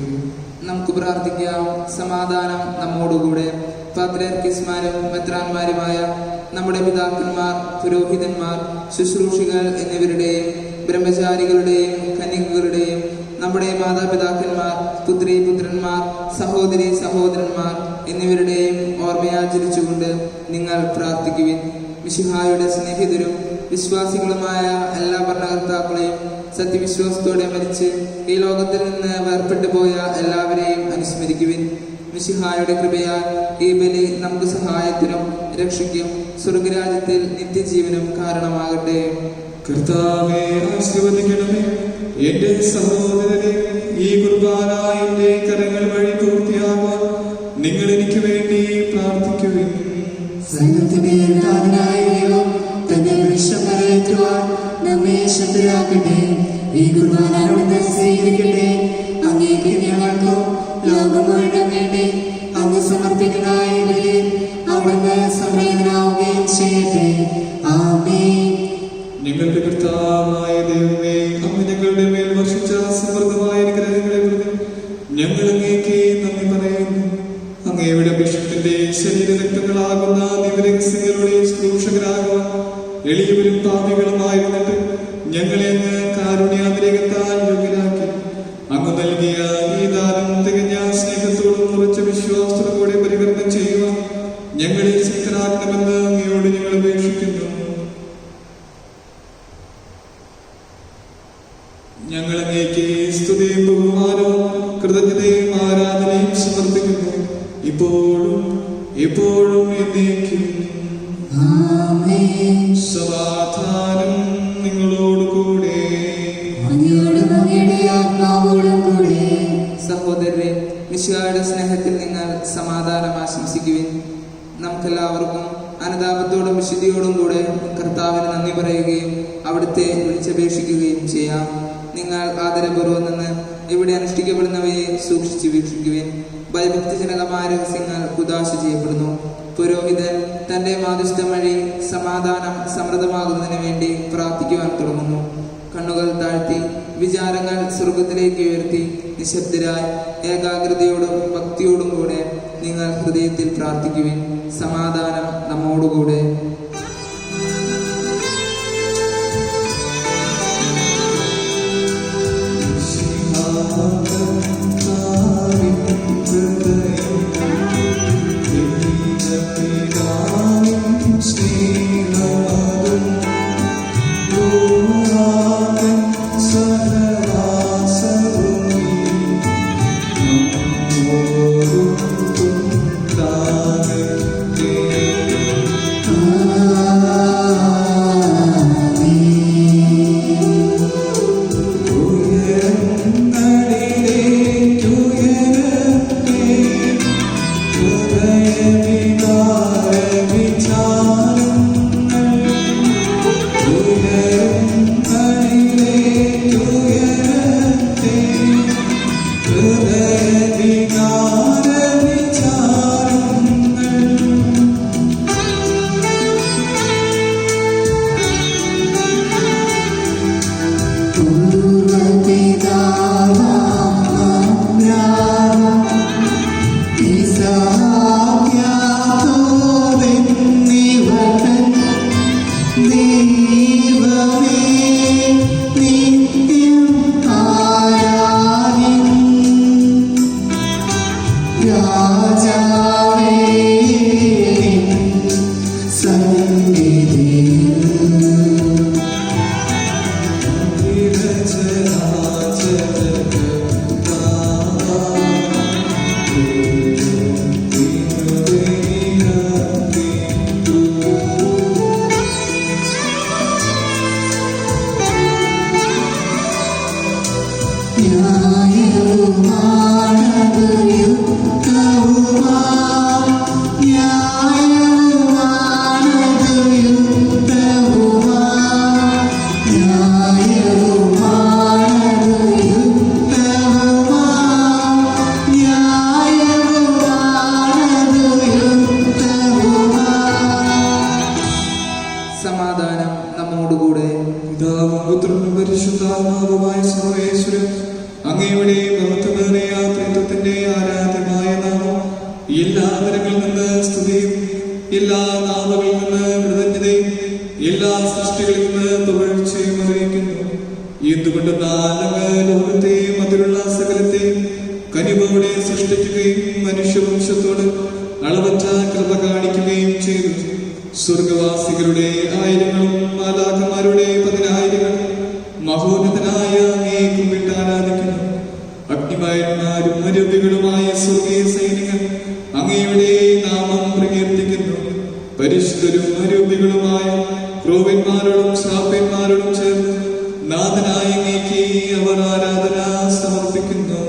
Speaker 3: നമുക്ക് പ്രാർത്ഥിക്കാം. സമാധാനം നമ്മോടുകൂടെ. പാത്രിയാർക്കീസ്മാരും മെത്രാന്മാരുമായ നമ്മുടെ പിതാക്കന്മാർ, പുരോഹിതന്മാർ, ശുശ്രൂഷികൾ എന്നിവരുടെയും ബ്രഹ്മചാരികളുടെയും കന്യകകളുടെയും നമ്മുടെ മാതാപിതാക്കന്മാർ, പുത്രി പുത്രന്മാർ, സഹോദരി സഹോദരന്മാർ എന്നിവരുടെയും ഓർമ്മയാചരിച്ചുകൊണ്ട് നിങ്ങൾ പ്രാർത്ഥിക്കുവിൻ. മിശിഹായുടെ സ്നേഹിതരും വിശ്വാസികളുമായ എല്ലാ ഭരണകർത്താക്കളെയും സത്യവിശ്വാസത്തോടെ മരിച്ച് ഈ ലോകത്തിൽ നിന്ന് വേർപെട്ടു പോയ എല്ലാവരെയും അനുസ്മരിക്കുവിൻ. മിശിഹായുടെ കൃപയാൽ ഈ ബലി നമുക്ക് സഹായത്തിനും രക്ഷയ്ക്കും സ്വർഗരാജ്യത്തിൽ നിത്യജീവനും കാരണമാകട്ടെ.
Speaker 1: കർത്താവേ, ആശീർവദിക്കണമേ. എന്റെ സഹോദരനെ, ഈ കുർബാന എന്റെ കരങ്ങൾ വഴി പൂർത്തിയാകാൻ നിങ്ങൾ എനിക്ക് വേണ്ടി പ്രാർത്ഥിക്കുവിൻ.
Speaker 2: സൈന്യത്തിന്റെ നാഥനായ ദൈവം തന്റെ വിഷം നിറവേറ്റുവാൻ നമ്മെ ശക്തരാക്കട്ടെ. ഈ കുർബാന അവിടുന്ന് സ്വീകരിക്കട്ടെ. അങ്ങേക്ക് ഞങ്ങൾക്കും ലോകം മുഴുവൻ വേണ്ടി അങ്ങ് സമർപ്പിക്കുന്ന ഈ ബലിയിൽ അവിടുന്ന് സംപ്രീതനാവുകയും ചെയ്യട്ടെ. ആമേൻ.
Speaker 1: ഞങ്ങളുടെ കർത്താവായ ദൈവമേ, അങ്ങ് ഞങ്ങളുടെ മേൽ വർഷിച്ച സമൃദ്ധമായ അനുഗ്രഹങ്ങളെ പ്രതി ഞങ്ങൾ അങ്ങേക്ക് നന്ദി പറയുന്നു. അങ്ങയുടെ അഭിഷേകത്തിന്റെ ശരീരരക്തങ്ങളാകുന്ന ദിവരഹസ്യങ്ങളുടെ ശുശ്രൂഷകരാകുവാൻ എളിയവരും പാപികളുമായിരുന്നിട്ട് ഞങ്ങളെ അങ്ങ് കാരുണ്യാതിരേകത്താൽ യോഗ്യരാക്കി. അങ്ങ് നൽകിയ ഈ ദാനം തികഞ്ഞ സ്നേഹത്തോടും ഉറച്ച വിശ്വാസത്തോടെ പരികരണം ചെയ്യുവാൻ ഞങ്ങളെ ശക്തരാക്കണമെന്ന് അങ്ങയോട് ഞങ്ങൾ അപേക്ഷിക്കുന്നു. ഞങ്ങൾ അങ്ങേക്ക് സ്തുതിയും ബഹുമാനവും കൃതജ്ഞതയും ആരാധനയും സമർപ്പിക്കുന്നു, ഇപ്പോഴും എപ്പോഴും എന്നേക്കും.
Speaker 2: ആമേൻ.
Speaker 1: സമാധാനം നിങ്ങളോടുകൂടെ.
Speaker 2: അങ്ങയോടും അങ്ങയുടെ ആത്മാവോടും കൂടെ.
Speaker 3: സഹോദരരെ, മിശിഹായുടെ സ്നേഹത്തിൽ നിങ്ങൾ സമാധാനം ആശംസിക്കുവിൻ. നമുക്കെല്ലാവർക്കും അനുതാപത്തോടും വിശുദ്ധിയോടും കൂടെ കർത്താവിന് നന്ദി പറയുകയും അവിടുത്തെ വിളിച്ചപേക്ഷിക്കുകയും ചെയ്യാം. നിങ്ങൾ ആദരപൂർവ്വം നിന്ന് ഇവിടെ അനുഷ്ഠിക്കപ്പെടുന്നവയെ സൂക്ഷിച്ച് വീക്ഷിക്കുവിൻ. ഭയഭക്തിജനകമായ രഹസ്യങ്ങൾ ഉദാശ ചെയ്യപ്പെടുന്നു. പുരോഹിതൻ തന്റെ മാധ്യസ്ഥം വഴി സമാധാനം സമൃദ്ധമാകുന്നതിന് വേണ്ടി പ്രാർത്ഥിക്കുവാൻ തുടങ്ങുന്നു. കണ്ണുകൾ താഴ്ത്തി വിചാരങ്ങൾ സ്വർഗത്തിലേക്ക് ഉയർത്തി നിശബ്ദരായി ഏകാഗ്രതയോടും ഭക്തിയോടും കൂടെ നിങ്ങൾ ഹൃദയത്തിൽ പ്രാർത്ഥിക്കുവിൻ. സമാധാനം നമ്മോടുകൂടെ. സമാധാനം നമ്മോടുകൂടെ.
Speaker 1: പിതാവും പുത്രനും പരിശുദ്ധാത്മാവുമായ സർവേശ്വരൻ അങ്ങയുടെ മഹത്വമേറിയ ത്രിത്വത്തിന്റെ ആരാധ്യമായ നാമം എല്ലാ തരങ്ങളിൽ നിന്ന് സ്തുതിയും എല്ലാ നാമങ്ങളിൽ നിന്ന് കൃതജ്ഞതയും എല്ലാ സൃഷ്ടികളിൽ നിന്ന് പുകഴ്ചയും അറിയിക്കുന്നു. എന്തുകൊണ്ടെന്നാൽ അങ്ങ് ലോകത്തെയും അതിലുള്ള സകലത്തെയും കനിവോടെ സൃഷ്ടിക്കുകയും മനുഷ്യവംശത്തോട് അളവറ്റ കൃപ കാണിക്കുകയും ചെയ്തു. സ്വർഗവാസികളുടെ ആയിരങ്ങളും മാലാഖമാരുടെ 10,000 മഹോന്നതനായ അങ്ങയെ കുമ്പിട്ട് ആരാധിക്കുന്നു. അഗ്നിമയന്മാരും അരൂപികളുമായ സ്വർഗീയ സൈനികർ അങ്ങയുടെ നാമം പ്രകീർത്തിക്കുന്നു. പരിശുദ്ധരും അരൂപികളുമായ ക്രോവന്മാരോടും ശ്രാപ്പന്മാരോടും ചേർന്ന് നാഥനായ അങ്ങേക്ക് അവർ ആരാധന സമർപ്പിക്കുന്നു.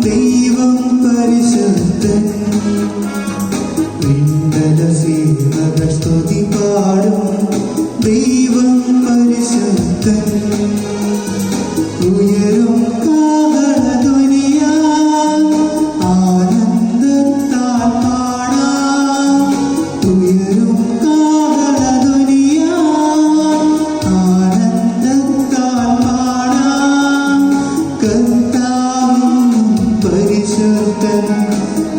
Speaker 2: ദൈവം പരിശുദ്ധൻ, സ്തുതി പാടും ദൈവം പരിശുദ്ധൻ. ഉയരും കാഹളധ്വനിയാ ആനന്ദത്താൽ പാടാം. ഉയരും കാഹളധ്വനിയാ ആനന്ദത്താൽ പാടാം. കർത്താവെന്നും പരിശുദ്ധൻ,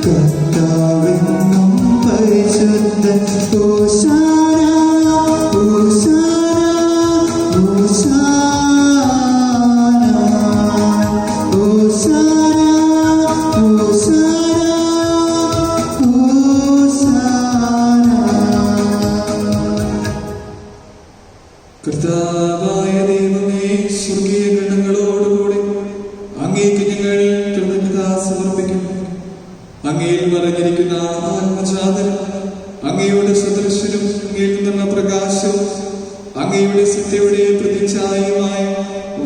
Speaker 2: കർത്താവെന്നും പരിശുദ്ധൻ. ഹോശാന ഹോശാന ഹോശാന ഹോശാന ഹോശാന.
Speaker 1: കർത്താവായ ദൈവമേ, സ്വർഗീയ ഗണങ്ങളോടുകൂടി അങ്ങേക്ക് ഞങ്ങൾ കൃതജ്ഞത സമർപ്പിക്കുന്നു. അങ്ങയിൽ മറഞ്ഞിരിക്കുന്ന ആത്മജാതനും അങ്ങയുടെ സദൃശനും അങ്ങയിൽ നിന്നുള്ള പ്രകാശവും അങ്ങയുടെ സത്യയുടെ പ്രതിച്ഛായയുമായ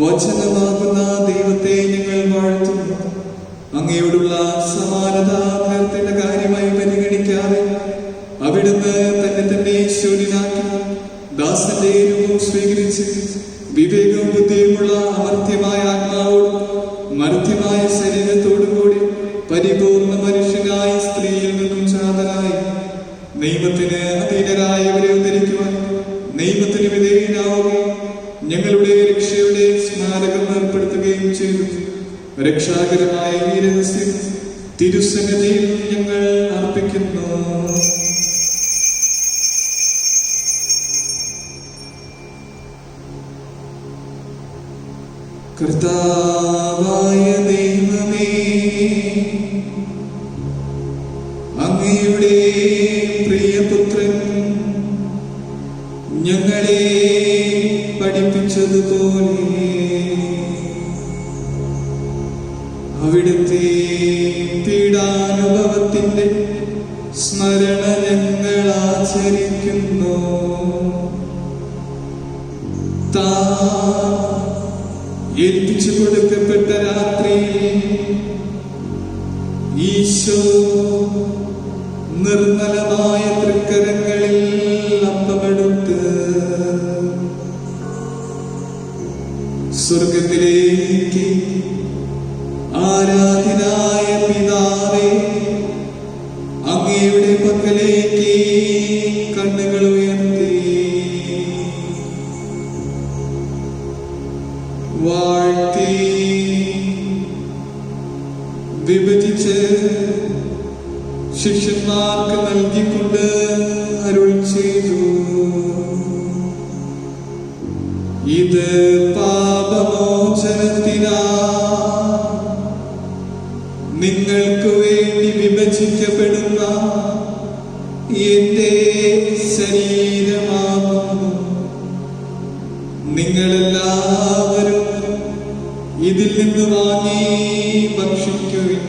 Speaker 1: വചനമാകുന്ന ദൈവത്തെ ഞങ്ങൾ വാഴ്ത്തുന്നു. അങ്ങയോടുള്ള സമാനത നേരത്തിന്റെ കാര്യമായി പരിഗണിക്കാതെ അവിടുന്ന് തന്നെ ശൂന്യനാക്കി ദാസന്റെ രൂപം സ്വീകരിച്ച് വിവേകവും ബുദ്ധിയുമുള്ള അമർത്യമായ ആത്മാവോടും മർത്യമായ ശരീരത്തോടും കൂടി പരിപൂർണ മനുഷ്യനായ സ്ത്രീയിൽ നിന്നും ജാതനായി നിയമത്തിന് അധീനരായവരെ ഉദ്ധരിക്കുവാൻ നിയമത്തിന് വിധേയനാവുകയും ഞങ്ങളുടെ രക്ഷയുടെ സ്മാരകം ഏർപ്പെടുത്തുകയും ചെയ്തു. രക്ഷാകരമായ ഈ രഹസ്യം തിരുസന്നിധിയിൽ ഞങ്ങൾ അർപ്പിക്കുന്നു. കർത്താവായ ദൈവമേ, അങ്ങയുടെ പ്രിയപുത്രൻ ഞങ്ങളെ പഠിപ്പിച്ചതുപോലെ അവിടുത്തെ പീഡാനുഭവത്തിന്റെ സ്മരണ ഞങ്ങൾ ആചരിക്കുന്നു. ഏൽപ്പിച്ചു കൊടുക്കപ്പെട്ട രാത്രിയിൽ ഈശോ നിർമ്മലമായ തൃക്കരങ്ങളിൽ അപ്പമെടുത്ത് സ്വർഗത്തിലേക്ക് ആരാധനായ പിതാവേ, അങ്ങയുടെ പക്കലേക്ക് കണ്ണുകൾ ഉയർത്തി വാഴ്ത്തി വിഭജിച്ച് ശിഷ്യന്മാർക്ക് നൽകിക്കൊണ്ട് അരുൾ ചെയ്തു: ഇത് പാപമോചനത്തിനാ നിങ്ങൾക്ക് വേണ്ടി വിഭജിക്കപ്പെടുന്ന എന്റെ ശരീരമാകുന്നു. നിങ്ങളെല്ലാവരും ഇതിൽ നിന്ന് വാങ്ങി ഭക്ഷിക്കുവിൻ.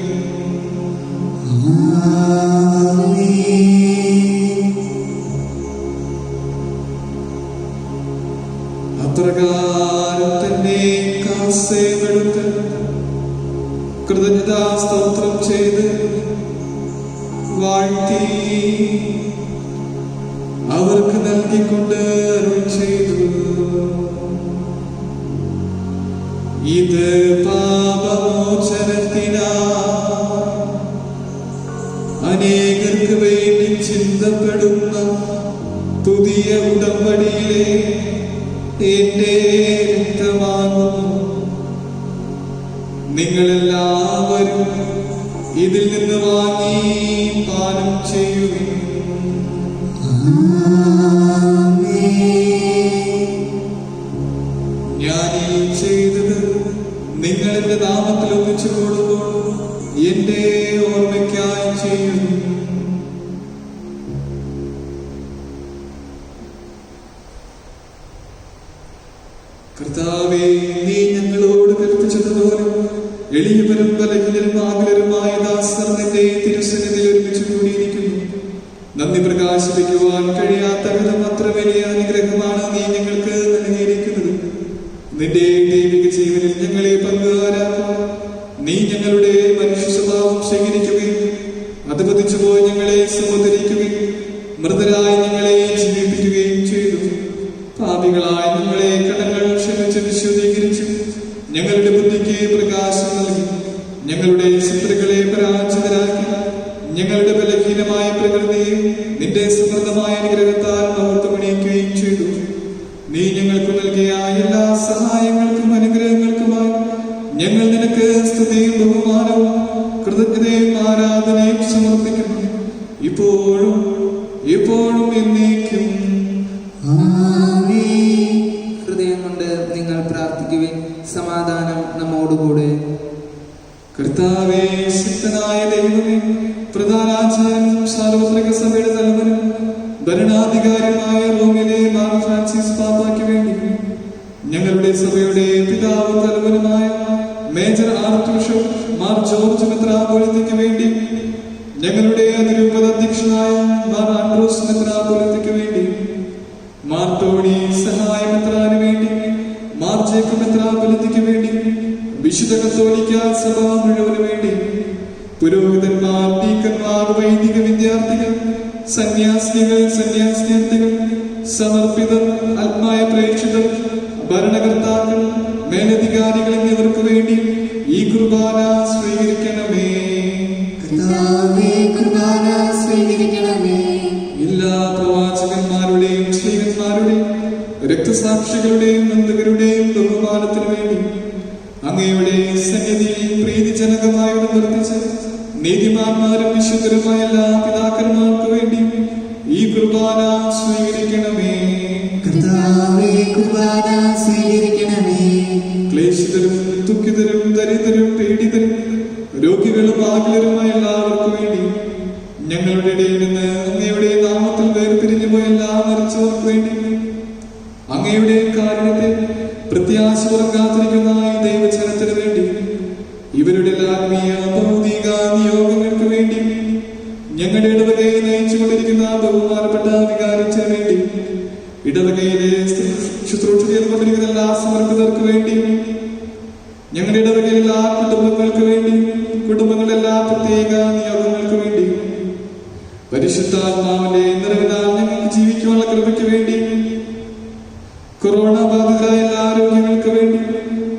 Speaker 1: അപ്രകാരം തന്നെ കാസേമെടുത്ത് കൃതജ്ഞതാ സ്തോത്രം ചെയ്ത് വാഴ്ത്തി അവർക്ക് നൽകിക്കൊണ്ട് അരുൾ ചെയ്തു: ഇത് പാപമോചനത്തിനാ അനേകർക്ക് വേണ്ടി ചിന്തപ്പെടുന്ന പുതിയ ഉടമ്പടിയിലെ എന്റെ രക്തമാകുന്നു. നിങ്ങളെല്ലാവരും ഇതിൽ നിന്ന് വാങ്ങി പാനം ചെയ്യുവിൻ. ഞാൻ ഈ ചെയ്തത് നിങ്ങൾ എന്റെ നാമത്തിൽ ഒന്നിച്ചു കൂടുമ്പോൾ എന്റെ ഓർമ്മയ്ക്കായി ചെയ്യുന്നു. കർത്താവേ, നീ ഞങ്ങളോട് കൽപ്പിച്ചതുപോലെ എളിയവരും ബലഹീനരും ആകുലരുമായ ദാസർ നിന്റെ തിരുസന്നിധിയിൽ ഒരുമിച്ച് കൂടിയിരിക്കുന്നു. നന്ദി പ്രകാശിപ്പിക്കുവാൻ കഴിയാത്ത വിധം അത്ര വലിയ അനുഗ്രഹമാണ് നീ ഞങ്ങൾക്ക് നൽകിയിരിക്കുന്നത്. നിന്റെ ദൈവിക ജീവനിൽ ഞങ്ങളെ പങ്കുകാരാക്കാൻ നീ ഞങ്ങളുടെ മനുഷ്യ സ്വഭാവം സ്വീകരിക്കുകയും അത് പതിച്ചുപോയി ഞങ്ങളെ സമുദ്ധരിക്കുകയും മൃതരായി ഞങ്ങളെ ജീവിപ്പിക്കുകയും ചെയ്തു. പാപികളായ ഞങ്ങളെ കടങ്ങൾ ക്ഷമിച്ച് വിശുദ്ധീകരിച്ചു ഞങ്ങളുടെ ബുദ്ധിക്ക് പ്രകാശം നൽകി ഞങ്ങളുടെ ശത്രുക്കളെ പരാജിതരാക്കി ഞങ്ങളുടെ ബലഹീനമായ പ്രകൃതിയെ നിന്റെ സമൃദ്ധമായ അനുഗ്രഹത്താൽ ഓർത്തുപണിയിക്കുകയും ചെയ്തു. നീ ഞങ്ങൾക്ക് നൽകിയ എല്ലാ സഹായങ്ങൾക്കും അനുഗ്രഹങ്ങൾക്കുമായി ഞങ്ങൾ നിനക്ക് സ്തുതിയും ബഹുമാനവും കൃതജ്ഞതയും ആരാധനയും സമർപ്പിക്കുന്നു, ഇപ്പോഴും എപ്പോഴും എന്നേക്കും.
Speaker 3: ഹൃദയം കൊണ്ട് നിങ്ങൾ പ്രാർത്ഥിക്കുവിൻ. സമാധാനം നമ്മോടുകൂടെ.
Speaker 1: കർത്താവേ, ശക്തനായ ദൈവമേ, പ്രധാനാചാര്യനും സാർവത്രിക സഭയുടെ തലവനും ഭരണാധികാരിയുമായ റോമിലെ മാർ ഫ്രാൻസിസ് പാപ്പായ്ക്ക് വേണ്ടി, ഞങ്ങളുടെ സഭയുടെ പിതാവും തലവനുമായ major archbishop Mar George മെത്രാപ്പോലീത്തയ്ക്ക് വേണ്ടി, ഞങ്ങളുടെ അതിരൂപത അധ്യക്ഷനായ മാർ ആൻഡ്രോസ് മെത്രാപ്പോലീത്തയ്ക്ക് വേണ്ടി, മാർ ടോണി സഹായ മെത്രാന് വേണ്ടി, മാർ മാർ ജേക്കബ് മെത്രാപ്പൊലീത്തയ്ക്ക് വേണ്ടി, വിശുദ്ധ കത്തോലിക്ക സഭ മുഴുവന് വേണ്ടി, പുരോഹിതന്മാർ, ഡീക്കന്മാർ, വൈദിക വിദ്യാർത്ഥികൾ, സന്യാസിനികൾ, സന്യാസിനികൾ, സമർപ്പിതർ, ആത്മായ പ്രേക്ഷിതർ, ഭരണകർത്താക്കൾ, മേലധികാരികൾ എന്നിവർക്ക് വേണ്ടി ഈ കുർബാന സ്വീകരിക്കണമേ.
Speaker 2: കർത്താവേ, കുർബാന സ്വീകരിക്കണമേ.
Speaker 1: എല്ലാ പ്രവാചകന്മാരുടെയും സ്ത്രീകന്മാരുടെയും രക്തസാക്ഷികളുടെയും നന്ദകരുടെയും ബഹുമാനത്തിനു വേണ്ടി അങ്ങയുടെ സന്നിധിയിൽ പ്രീതിജനകമായി വർദ്ധിച്ച് നീതിമാന്മാരും വിശുദ്ധരുമായ എല്ലാ പിതാക്കന്മാർക്ക് വേണ്ടി ഈ കുർബാന സ്വീകരിക്കണമേ.
Speaker 2: കർത്താവേ, കുർബാന സ്വീകരിക്കണമേ.
Speaker 1: ക്ലേശിതരും ദുഃഖിതരും ദരിദ്രരും പീഡിതരും രോഗികളും ആകുലരുമായ എല്ലാവർക്കും വേണ്ടി ഞങ്ങളുടെ ഇടയിൽ നിന്ന് അങ്ങയുടെ നാമത്തിൽ വേർപിരിഞ്ഞു പോയ എല്ലാ മരിച്ചവർക്ക് വേണ്ടി അങ്ങയുടെ കാരുണ്യത്തെ പ്രത്യാശപൂർവ്വം കാത്തിരിക്കുന്ന ഈ ദൈവജനത്തിന് വേണ്ടി ഇവരുടെ ആത്മീയ ഭൗതിക നിയോഗങ്ങൾക്ക് വേണ്ടി ഞങ്ങളുടെ ഇടവകയെ നയിച്ചുകൊണ്ടിരിക്കുന്ന ബഹുമാനപ്പെട്ട വികാരിച്ചതിന് വേണ്ടി ഇടവകയിലെ ശുശ്രൂഷ ചെയ്തുകൊണ്ടിരിക്കുന്ന എല്ലാ സമർപ്പിതർക്ക് വേണ്ടി ഞങ്ങളുടെ ഇടവകയിലെ എല്ലാ കുടുംബങ്ങൾക്ക് വേണ്ടി കുടുംബങ്ങളുടെ എല്ലാ പ്രത്യേക നിയോഗങ്ങൾക്ക് വേണ്ടി പരിശുദ്ധാത്മാവിന്റെ നിറവിനാൽ ഞങ്ങൾക്ക് ജീവിക്കുവാനുള്ള കൃപയ്ക്ക് വേണ്ടി കൊറോണ ബാധിതരായ എല്ലാ ആരോഗ്യങ്ങൾക്ക് വേണ്ടി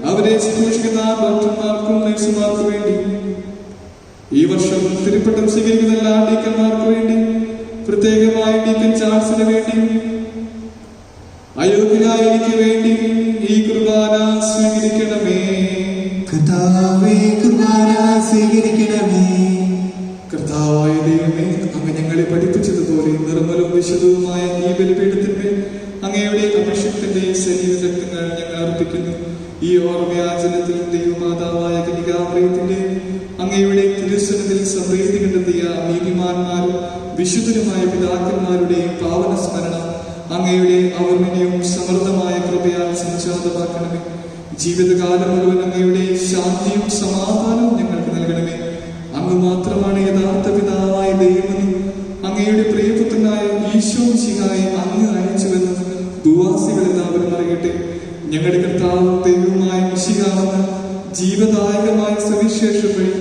Speaker 1: അവരെ ശുശ്രൂഷിക്കുന്ന ഡോക്ടർമാർക്കും നഴ്സുമാർക്കും വേണ്ടി ഈ വർഷം തിരുപ്പട്ടം സ്വീകരിക്കുന്ന എല്ലാ ഡീക്കന്മാർക്ക് വേണ്ടി പ്രത്യേകമായി ഡീക്കൻ ചാൾസിന് വേണ്ടി അയോഗ്യനായ എനിക്ക് വേണ്ടി ഈ കുർബാന സ്വീകരിക്കണമേ.
Speaker 2: കർത്താവേ, കുർബാന സ്വീകരിക്കണമേ.
Speaker 1: കർത്താവായ ദൈവമേ, അങ്ങ് ഞങ്ങളെ പഠിപ്പിച്ചതുപോലെ നിർമ്മലവും വിശുദ്ധവുമായ ഈ ബലിപീഠത്തിന്മേൽ അങ്ങയുടെ അഭിഷേകത്തിന്റെ ശരീരരക്തങ്ങൾ ഞങ്ങൾ അർപ്പിക്കുന്നു. ഈ ഓർമ്മയാചരണത്തിൽ ദൈവമാതാവായ കന്യകാമറിയത്തിന്റെ അങ്ങയുടെ തിരുസനത്തിൽ സംപ്രീതി കണ്ടെത്തിയ നീതിമാന്മാരും വിശുദ്ധരുമായ പിതാക്കന്മാരുടെയും പാവന സ്മരണം അങ്ങയുടെ അവർണ്ണനീയവും സമൃദ്ധമായ കൃപയാൽ സംജാതമാക്കണമേ. ജീവിതകാലം മുഴുവൻ അങ്ങയുടെ ശാന്തിയും സമാധാനവും ഞങ്ങൾക്ക് നൽകണമേ. അങ്ങ് മാത്രമാണ് യഥാർത്ഥ പിതാവായ ദൈവമെന്നും അങ്ങയുടെ പ്രിയപുത്രനായ ഈശോ മിശിഹായെ അങ്ങ് അയച്ചുവെന്നും ഭൂവാസികൾ എല്ലാവരും അറിയട്ടെ. ഞങ്ങളുടെ കർത്താവും ദൈവവുമായ മിശിഹാവെന്ന ജീവദായകമായ സുവിശേഷം വഴി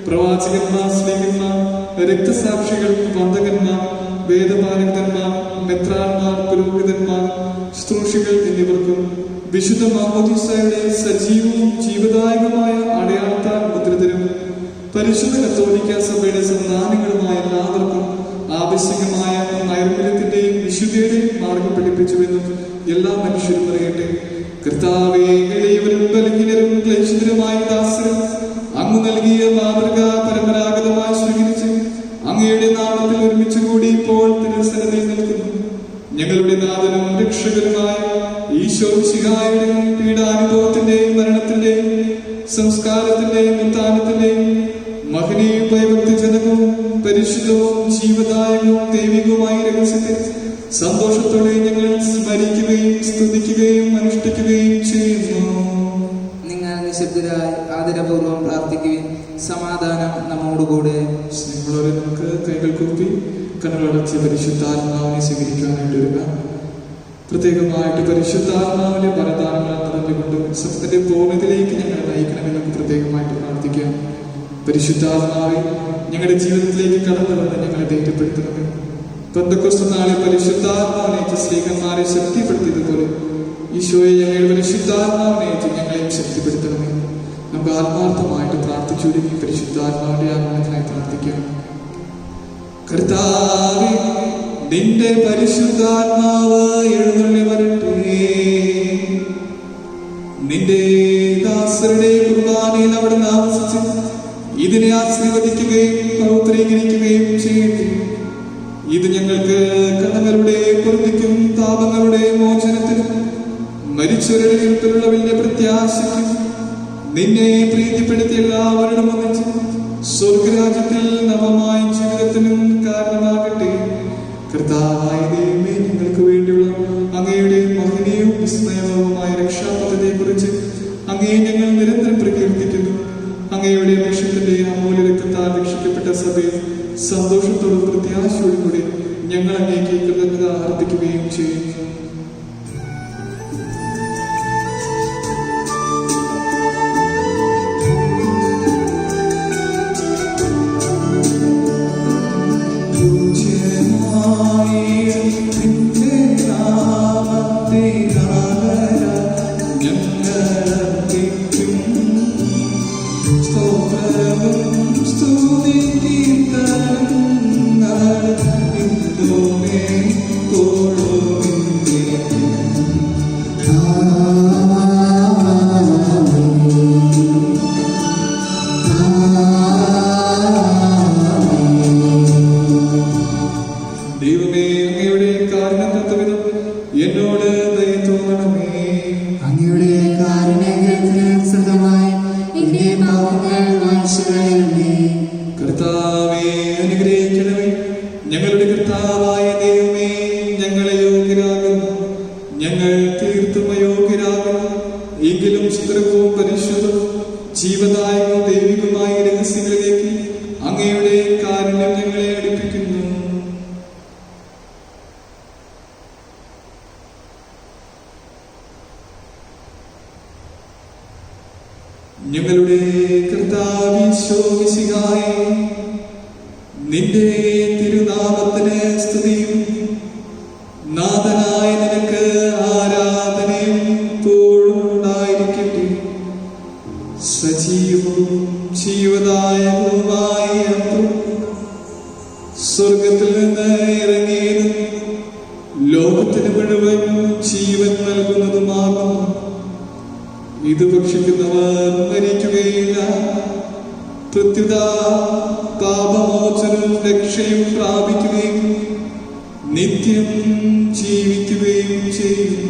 Speaker 1: പ്രവാചകന്മാർ, സ്നേഹിതന്മാർ, രക്തസാക്ഷികൾ, വന്ദകന്മാർ, വേദപാലകന്മാർ, മെത്രാന്മാർ, പുരോഹിതന്മാർ, ശുശ്രൂഷികൾ എന്നിവർക്കും വിശുദ്ധ മാമോദീസയുടെ സജീവവും ജീവദായകമായ അടയാളത്താൽ മുദ്രിതരും പരിശുദ്ധ കത്തോലിക്ക സഭയുടെ സന്താനങ്ങളുമായ എല്ലാവർക്കും ആവശ്യകമായ നൈർമല്യത്തിന്റെയും വിശുദ്ധിയുടെയും മാർഗം പഠിപ്പിച്ചുവെന്നും എല്ലാ മനുഷ്യരും അറിയട്ടെ. കർത്താവേ, എളിയവരും ബലഹീനരും ക്ലേശിതരുമായ ദാസരും അങ്ങ് നൽകിയ മാതൃക പരമ്പരാഗതമായി സ്വീകരിച്ച് അങ്ങയുടെ നാമത്തിൽ ഒരുമിച്ച് കൂടി ഇപ്പോൾ തിരുസന്നിധിയിൽ നിൽക്കുന്നു. ഞങ്ങളുടെ നാഥനും രക്ഷകരുമായ ഈശോ മിശിഹായുടെ പീഡാനുഭവത്തിന്റെയും മരണത്തിന്റെയും സംസ്കാരത്തിന്റെയും ഉത്ഥാനത്തിന്റെയും മഹനീയവും ഭയഭക്തിജനകവും പരിശുദ്ധവും ജീവദായകവും ദൈവികവുമായ രഹസ്യത്തെ സന്തോഷത്തോടെ ഞങ്ങൾ സ്മരിക്കുകയും സ്തുതിക്കുകയും അനുഷ്ഠിക്കുകയും ചെയ്യുന്നു.
Speaker 3: നിങ്ങൾ നിശബ്ദരായി ആദരപൂർവ്വം പ്രാർത്ഥിക്കുകയും സമാധാനം നമ്മോടുകൂടെ.
Speaker 1: സ്നേഹമുള്ളവരെ, നമുക്ക് കൈകൾ കൂപ്പി കണ്ണുകളടച്ച് പരിശുദ്ധാത്മാവിനെ സ്വീകരിക്കാനായിട്ട് വരിക. പ്രത്യേകമായിട്ട് പരിശുദ്ധാത്മാവിന്റെ വരദാനങ്ങൾ നിറഞ്ഞുകൊണ്ട് സത്യത്തിന്റെ പൂർണ്ണതയിലേക്ക് ഞങ്ങൾ നയിക്കണമെന്ന് നമുക്ക് പ്രത്യേകമായിട്ട് പ്രാർത്ഥിക്കാം. പരിശുദ്ധാത്മാവെ, ഞങ്ങളുടെ ജീവിതത്തിലേക്ക് കടന്നു വന്ന് ഞങ്ങളെ ധൈര്യപ്പെടുത്തണമേ. പെന്തക്കോസ്ത് നാളിൽ പരിശുദ്ധാത്മാവിനേറ്റ് സ്ത്രീകന്മാരെ ശക്തിപ്പെടുത്തിയതുപോലെ ഈശോയെ ഞങ്ങളുടെ പരിശുദ്ധാത്മാവിനേറ്റ് ഞങ്ങളെയും ശക്തിപ്പെടുത്തണമേ. നമുക്ക് ആത്മാർത്ഥമായിട്ട് പ്രാർത്ഥിച്ചുകൊടുക്കി പരിശുദ്ധാത്മാവിന്റെ ആഗമനത്തിനായി പ്രാർത്ഥിക്കാം. കർത്താവേ, നിന്റെ പരിശുദ്ധാത്മാവ് എഴുന്നള്ളി വരട്ടെ. നിന്റെ ദാസരുടെ കുർബാനയിൽ അവിടെ താമസിച്ച് ഇതിനെ ആശീർവദിക്കുകയും പൗത്രീകരിക്കുകയും ചെയ്യട്ടെ. ഇത് ഞങ്ങൾക്ക് കടങ്ങളുടെ പൊറുതിക്കും താപങ്ങളുടെ മോചനത്തിനും മരിച്ചവരുടെ വലിയ പ്രത്യാശയ്ക്കും നിന്നെ പ്രീതിപ്പെടുത്തിയ എല്ലാവരുടെ ഒന്നിച്ച് സ്വർഗരാജ്യത്തിൽ നവമായ ജീവിതത്തിനും കാരണമാകട്ടെ. കർത്താവായ ദൈവമേ, ഞങ്ങൾക്ക് വേണ്ടിയുള്ള അങ്ങയുടെ മഹനീയവും വിസ്മയവുമായ രക്ഷാപദ്ധതിയെ കുറിച്ച് അങ്ങയെ ഞങ്ങൾ നിരന്തരം പ്രകീർത്തിക്കുന്നു. അങ്ങയുടെ അഭിഷേകത്തിന്റെ അമൂല്യ രക്തത്താൽ രക്ഷിക്കപ്പെട്ട സഭയിൽ സന്തോഷത്തോടും പ്രത്യാശയോടും കൂടി ഞങ്ങൾ അങ്ങേക്ക് കൃതജ്ഞത അർപ്പിക്കുകയും ചെയ്യുന്നു.
Speaker 2: സുരയണമേ.
Speaker 1: കർത്താവേ അനുഗ്രഹിക്കണമേ. ഞങ്ങളുടെ കർത്താവായ ദൈവമേ, ഞങ്ങളെ യോഗ്യരാകുന്നു, ഞങ്ങൾ തീർത്തും അയോഗ്യരാകുന്നു. എങ്കിലും സുന്ദരവും പരിശുദ്ധവും ജീവദായകവും ദൈവികമായ രഹസ്യങ്ങളിലേക്ക് അങ്ങയുടെ കാരുണ്യം ഞങ്ങളെ അടുപ്പിക്കുന്നു. ഞങ്ങളുടെ കർത്താവീശോമിശിഹായേ, നിന്റെ തിരുനാമത്തിന് സ്തുതിയും നാഥനായ നിനക്ക് ആരാധനയും എപ്പോഴും ഉണ്ടായിരിക്കട്ടെ. സജീവവും ജീവദായകവുമായ അപ്പം സ്വർഗത്തിൽ നിന്ന് ഇറങ്ങിയതും ലോകത്തിന് മുഴുവൻ ജീവൻ നൽകുന്നതുമാകുന്നു. ഇത് ഭക്ഷിക്കുന്നവർ മരിക്കുകയില്ല, പ്രത്യുത പാപമോചനവും രക്ഷയും പ്രാപിക്കുകയും നിത്യം ജീവിക്കുകയും ചെയ്യും.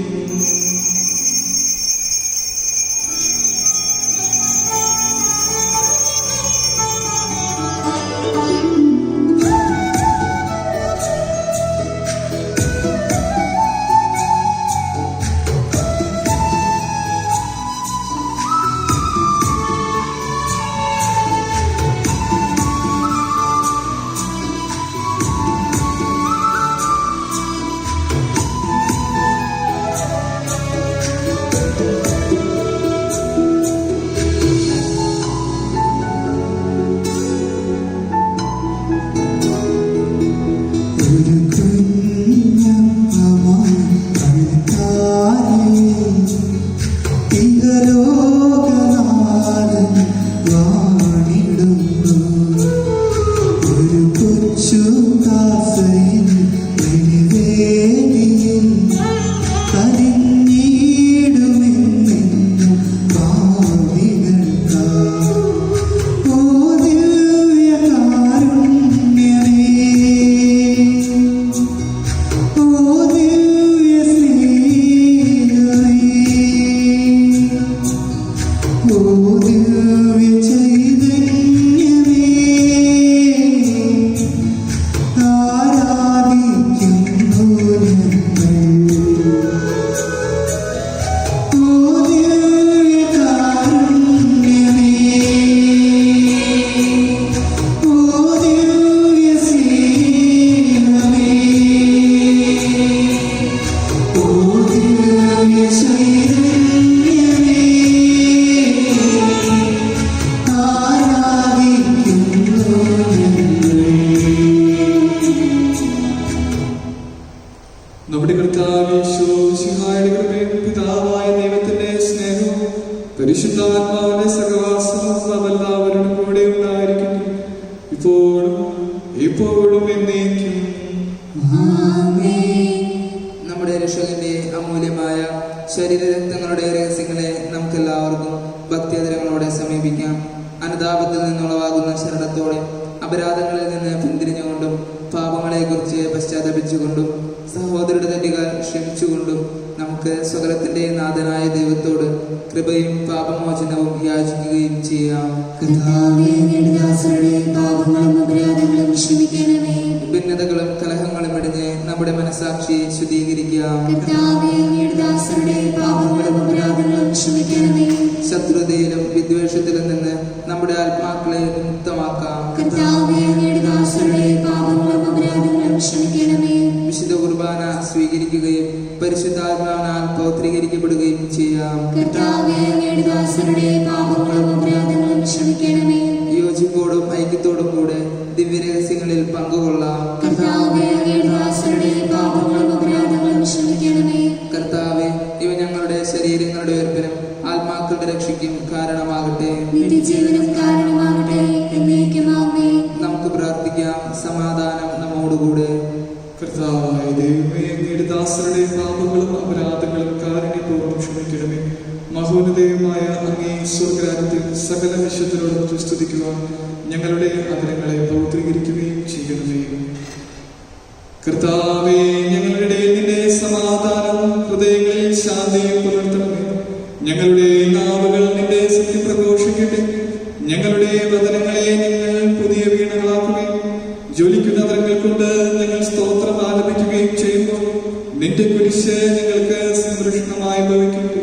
Speaker 1: നമ്മുടെ കർത്താവീശോമിശിഹായുടെ കൃപയും പിതാവായ ദൈവത്തിന്റെ സ്നേഹവും പരിശുദ്ധാത്മാവിന്റെ സഹവാസവും നാമെല്ലാവരുടെ കൂടെ ഉണ്ടായിരിക്കുന്നു, ഇപ്പോഴും എപ്പോഴും എന്നേക്കും.
Speaker 3: നമ്മുടെ രക്ഷകന്റെ അമൂല്യമായ ശരീരരക്തങ്ങളുടെ രഹസ്യങ്ങളെ നമുക്കെല്ലാവർക്കും ഭക്തിയാദരങ്ങളോടെ സമീപിക്കാം. അനുതാപത്തിൽ നിന്നുളവാകുന്ന ശരണത്തോടെ അപരാധങ്ങളിൽ നിന്ന് പിന്തിരിഞ്ഞുകൊണ്ടും പാപങ്ങളെക്കുറിച്ച് പശ്ചാത്തപിച്ചുകൊണ്ടും സഹോദരരുടെ തെറ്റുകൾ ക്ഷമിച്ചുകൊണ്ടും നമുക്ക് സകലത്തിന്റെ നാഥനായ ദൈവത്തോട് കൃപയും പാപമോചനവും യാചിക്കുകയും ചെയ്യാം. ഭിന്നതകളും കലഹങ്ങളും ഇടിഞ്ഞ് നമ്മുടെ മനസാക്ഷിയെ ശുദ്ധീകരിക്കാം. ശത്രുതയിലും വിദ്വേഷത്തിലും നിന്ന് നമ്മുടെ ആത്മാക്കളെ മുക്തമാക്കാം. വിശുദ്ധ കുർബാന സ്വീകരിക്കുകയും പരിശുദ്ധാത്മാവിനാൽ പൗത്രീകരിക്കപ്പെടുകയും ചെയ്യാം. യോജിപ്പോടും ഐക്യത്തോടും കൂടെ ദിവ്യരഹസ്യങ്ങളിൽ പങ്കുകൊള്ളാം. കർത്താവേ, ഇവ ഞങ്ങളുടെ ശരീരങ്ങളുടെ ഉയർപ്പിനും ആത്മാക്കളുടെ രക്ഷയ്ക്കും കാരണമാകട്ടെ. നമുക്ക് പ്രാർത്ഥിക്കാം. സമാധാനം നമ്മോടുകൂടെ.
Speaker 1: കർത്താവായ ദൈവമേ, അങ്ങയുടെ ദാസരുടെ പാപങ്ങളും അപരാധങ്ങളും കാരുണ്യപൂർവ്വം ക്ഷമിക്കണമേ. മഹോന്നതയുമായ അങ്ങേ സ്വർഗ്ഗരാജ്യത്തിൽ സകല വിശുദ്ധരോടും സ്തുതിക്കുവാൻ ഞങ്ങളുടെ അധരങ്ങളെ പൗത്രീകരിക്കുകയും ചെയ്യണമേ. കർത്താവേ, ഞങ്ങളുടെ ഇടയിൽ നിന്റെ സമാധാനവും ഹൃദയങ്ങളിൽ ശാന്തിയും പുലർത്തണമേ. ഞങ്ങളുടെ നാവുകൾ നിന്റെ സത്യം പ്രഘോഷിക്കട്ടെ. ഞങ്ങളുടെ ഞങ്ങളുടെ വചനങ്ങളെ ഞങ്ങൾ പുതിയ വീണകളാക്കുകയും ജ്വലിക്കുന്ന തരങ്ങൾ കൊണ്ട് ഞങ്ങൾ സ്തോത്രം ആലപിക്കുകയും ചെയ്യുമ്പോൾ നിന്റെ കുരിശ് ഞങ്ങൾക്ക് സംരക്ഷണമായി ഭവിക്കുന്നു.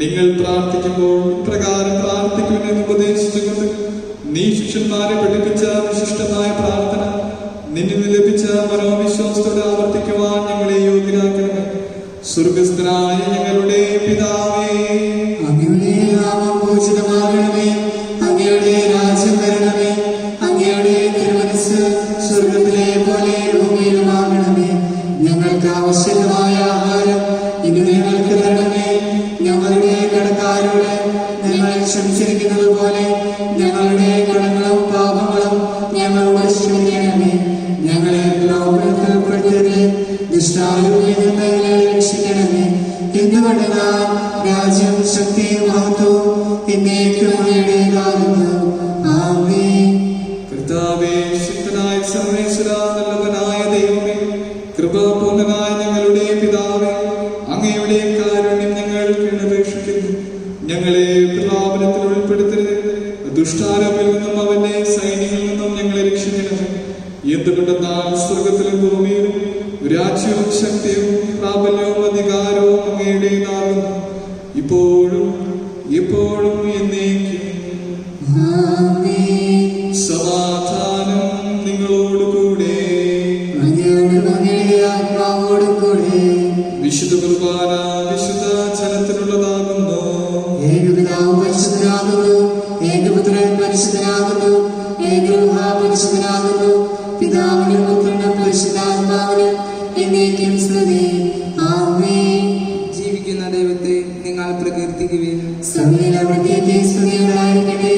Speaker 1: നിങ്ങൾ പ്രാർത്ഥിക്കുമ്പോൾ പ്രകാരം പ്രാർത്ഥിക്കുമെന്ന് ഉപദേശിച്ചുകൊണ്ട് നീ ശിഷ്യന്മാരെ പഠിപ്പിച്ച വിശിഷ്ടമായ പ്രാർത്ഥന നിന്നിൽ ലഭിച്ച മനോവിശ്വാസത്തോടെ ആവർത്തിക്കുവാൻ ഞങ്ങളെ യോഗ്യരാക്കണമേ. സ്വർഗസ്ഥനായ ഞങ്ങളുടെ പിതാവേ,
Speaker 2: അങ്ങയുടെ നാമം പൂജിതമാകണമേ. അങ്ങയുടെ രാജ്യം വരണമേ. അങ്ങയുടെ തിരുമനസ്സ് സ്വർഗത്തിലെ പോലെ ഭൂമിയിലുമാകണമേ. ഞങ്ങൾക്ക് ആവശ്യമായ ആഹാരം ഇന്ന് ഞങ്ങൾക്ക് തരണമേ. ഞങ്ങളുടെ കടക്കാരോട് ഞങ്ങൾ ക്ഷമിച്ചിരിക്കുന്നത് പോലെ ഞങ്ങളുടെ കടങ്ങളും പാപങ്ങളും ഞങ്ങളോട് ക്ഷമിക്കണമേ. ഞങ്ങളെ പ്രലോഭനത്തിൽ ഉൾപ്പെടുത്തരുതേ, ദുഷ്ടാരൂപിയിൽ നിന്ന് ഞങ്ങളെ രക്ഷിക്കണമേ. എന്തുകൊണ്ടെന്നാൽ രാജ്യം, ശക്തിയും മഹത്വവും എന്നേക്കും അങ്ങയുടേതാകുന്നു. ആമേൻ.
Speaker 1: കർത്താവേ, ശക്തനായ സർവേശ്വര, നല്ലവനായ ദൈവമേ, കൃപാപൂർണനായ ഞങ്ങളുടെ പിതാവേ, അങ്ങയുടെ കാരുണ്യം ഞങ്ങൾ കീഴപേക്ഷിക്കുന്നു. ഞങ്ങളെ പ്രലോഭനത്തിൽ ഉൾപ്പെടുത്തരുത്, ദുഷ്ടാരൂപിൽ നിന്നും അവന്റെ സൈന്യങ്ങളിൽ നിന്നും ഞങ്ങളെ രക്ഷിക്കണമേ. എന്തുകൊണ്ടെന്നാൽ സ്വർഗത്തിലും ഭൂമിയിലും രാജ്യവും ശക്തിയും പ്രാബല്യവും അധികാരവും അങ്ങയുടേതാകുന്നു, ഇപ്പോഴും എപ്പോഴും എന്നേക്കും.
Speaker 2: ആമേൻ.
Speaker 1: സമാധാനം നിങ്ങളോടുകൂടെ.
Speaker 2: അങ്ങയോടും അങ്ങയുടെ ആത്മാവോടും കൂടെ.
Speaker 1: വിശുദ്ധ കുർബാന വിശുദ്ധ ജനത്തിനുള്ളതാകുന്നു.
Speaker 2: ഏകപിതാവ് പരിശുദ്ധനാകുന്നു, ഏകപുത്രൻ പരിശുദ്ധനാകുന്നു, ഏകരൂഹ പരിശുദ്ധനാകുന്നു. പിതാവിനും പുത്രനും പരിശുദ്ധാത്മാവിനും എന്നേക്കും സ്തുതി. ആമേൻ.
Speaker 3: ജീവിക്കുന്ന ദൈവത്തെ നിങ്ങൾ പ്രകീർത്തിക്കുകയും
Speaker 2: സഭയിൽ അവിടുത്തേക്ക് സ്തുതിയുണ്ടായിരിക്കട്ടെ.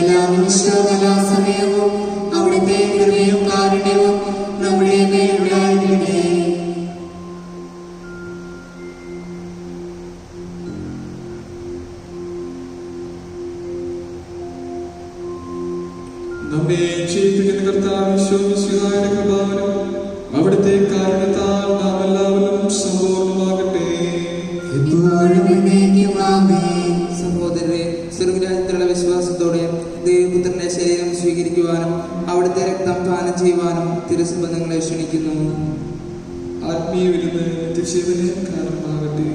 Speaker 2: എല്ലാ നിമിഷവും എല്ലാ സമയവും അവിടുത്തെ കൃപയും കാരുണ്യവും നമ്മുടെ മേലുണ്ടായിരിക്കട്ടെ.
Speaker 1: നമ്മെ ജീവിപ്പിക്കുന്ന കർത്താവ് ഈശോമിശിഹായുടെ കൃപാവനം അവിടുത്തെ കാരുണ്യത്താൽ നാം എല്ലാവരും സമ്പൂർണ്ണമാകട്ടെ.
Speaker 2: എപ്പോഴും എന്നേക്കും ആമേൻ.
Speaker 3: സഹോദരരെ, സ്വർഗരാജ്യത്തിലുള്ള വിശ്വാസത്തോടെ ദൈവപുത്രന്റെ ശരീരം സ്വീകരിക്കുവാനും അവിടുത്തെ രക്തം പാനം ചെയ്യുവാനും തിരുസഭ നിങ്ങളെ ക്ഷണിക്കുന്നു.
Speaker 1: ആത്മീയ വിരുന്ന് നിത്യജീവന് കാരണമാകട്ടെ.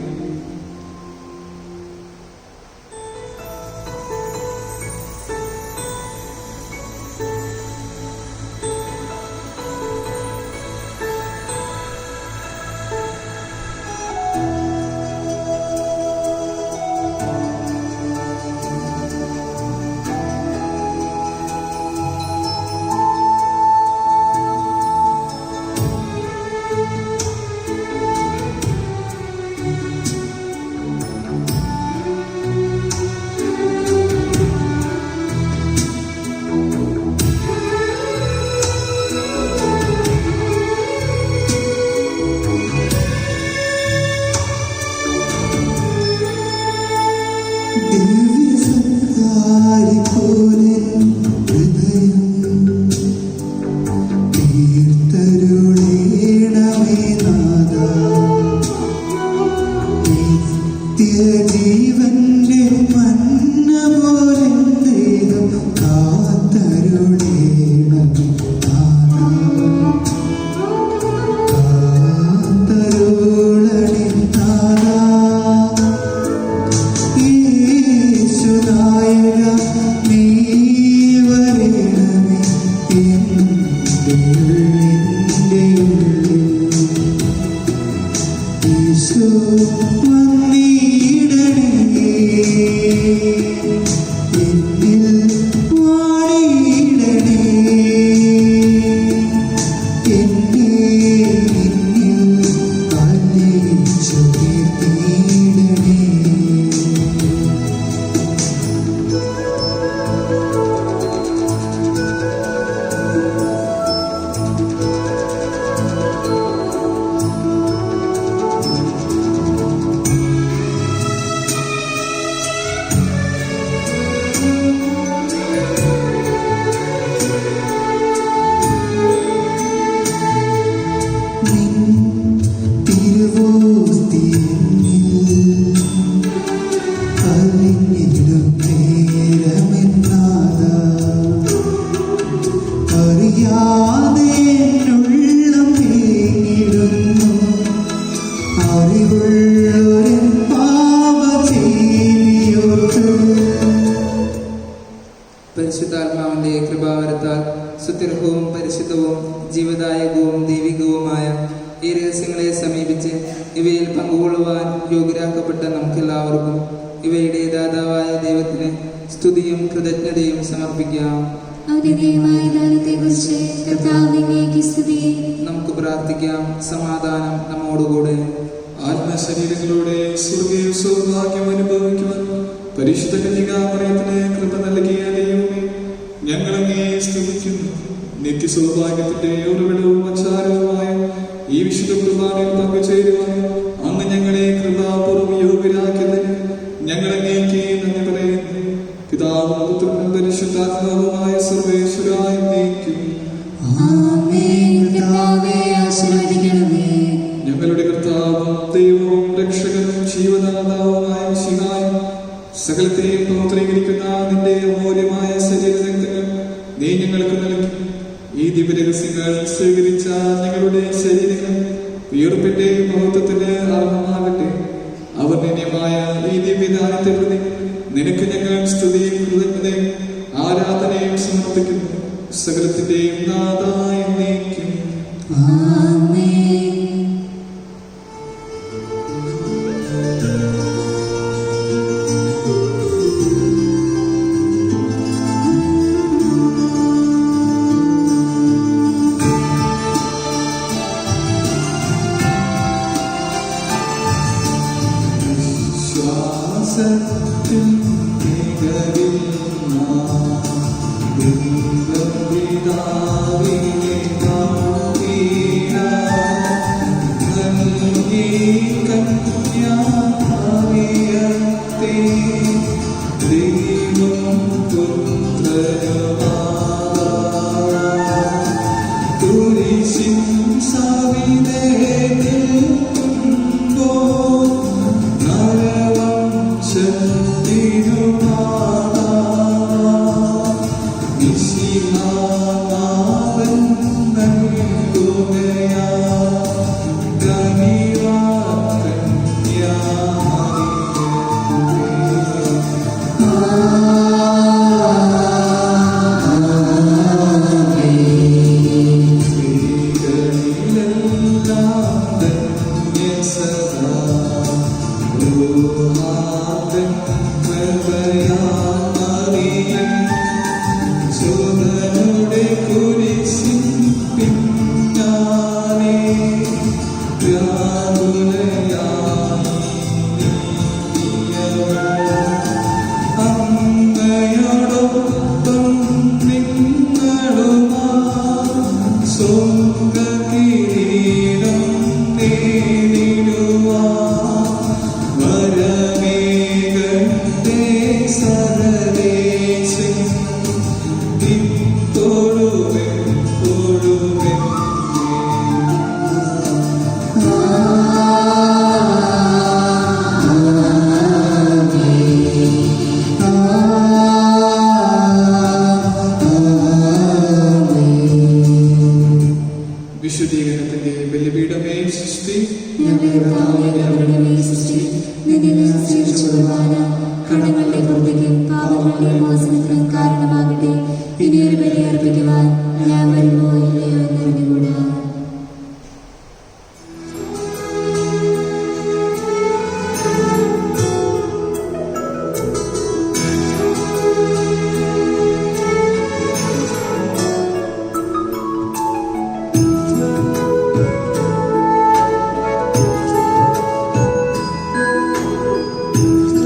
Speaker 2: അറിയാതെ ഉള്ളം തേങ്ങിടുന്നു അറിവുള്ളൊരു പാപചെയ്തിയോർത്ത്.
Speaker 3: പരിശുദ്ധാത്മാവിന്റെ കൃപാവരത്താൽ സുത്യർഹവും പരിശുദ്ധവും ജീവദായകവും ദൈവികവുമായ ഈ രഹസ്യങ്ങളെ സമീപിച്ച് ഇവയിൽ പങ്കുകൊള്ളുവാൻ യോഗ്യരാക്കപ്പെട്ട നമുക്കെല്ലാവർക്കും ഇവയുടെ ദാതാവായ ദൈവത്തിന് സ്തുതിയും കൃതജ്ഞതയും സമർപ്പിക്കാം. നമുക്ക് പ്രാർത്ഥിക്കാം. സമാധാനം നമ്മോടുകൂടെ.
Speaker 1: ആത്മശരീരങ്ങളോടെ സ്വർഗീയ സൗഭാഗ്യം അനുഭവിക്കുവാൻ പരിശുദ്ധ കന്യകാമറിയത്തിന് കൃപ നൽകിയ ദൈവമേ, ഞങ്ങൾ അങ്ങയെ സ്തുതിക്കുന്നു. നിത്യസൗഭാഗ്യത്തിന്റെ ഉറവിടവും അച്ചാരവുമായ ഈ വിശുദ്ധ കുർബാനയിൽ പങ്കുചേരുവാൻ അങ്ങ് ഞങ്ങളെ കൃപാപൂർവ്വം യോഗ്യരാക്കിയതിന് ഞങ്ങൾ അങ്ങേക്ക് നന്ദി പറയുന്നു. പിതാവും പുത്രനും പരിശുദ്ധാത്മാവുമായ സർവേശ്വരായ എന്നേക്കും ഞങ്ങളുടെ കർത്താവും ദൈവവും രക്ഷകനും ജീവദാതാവുമായ മിശിഹായും സകലത്തെയും പൗത്രീകരിക്കുന്ന നിന്റെ അമൂല്യമായ ശരീരരക്തങ്ങൾ നീ ഞങ്ങൾക്ക് നൽകി. ഈ ദിവ്യരഹസ്യങ്ങൾ സ്വീകരിച്ച ഞങ്ങളുടെ ശരീരങ്ങൾ ഉയർപ്പിന്റെ മഹത്വത്തിന് അർഹമാകട്ടെ. അവർ നിന്യമായ ഈ ദിവ്യദാനത്തെ പ്രതി നിനക്ക് ഞങ്ങൾ സ്തുതിയും കൃതജ്ഞതയും ആരാധനയും സമർപ്പിക്കുന്നു. സകലത്തിന്റെയും നാഥായ എന്നേക്കും ശ്വാസത്തിൽ വിശുദ്ധീകരണത്തിന്റെ ബലിപീഠമേ സൃഷ്ടി
Speaker 2: കടങ്ങളുടെ പുറത്തേക്കും പാപങ്ങളുടെ മോചനത്തിനും കാരണമായി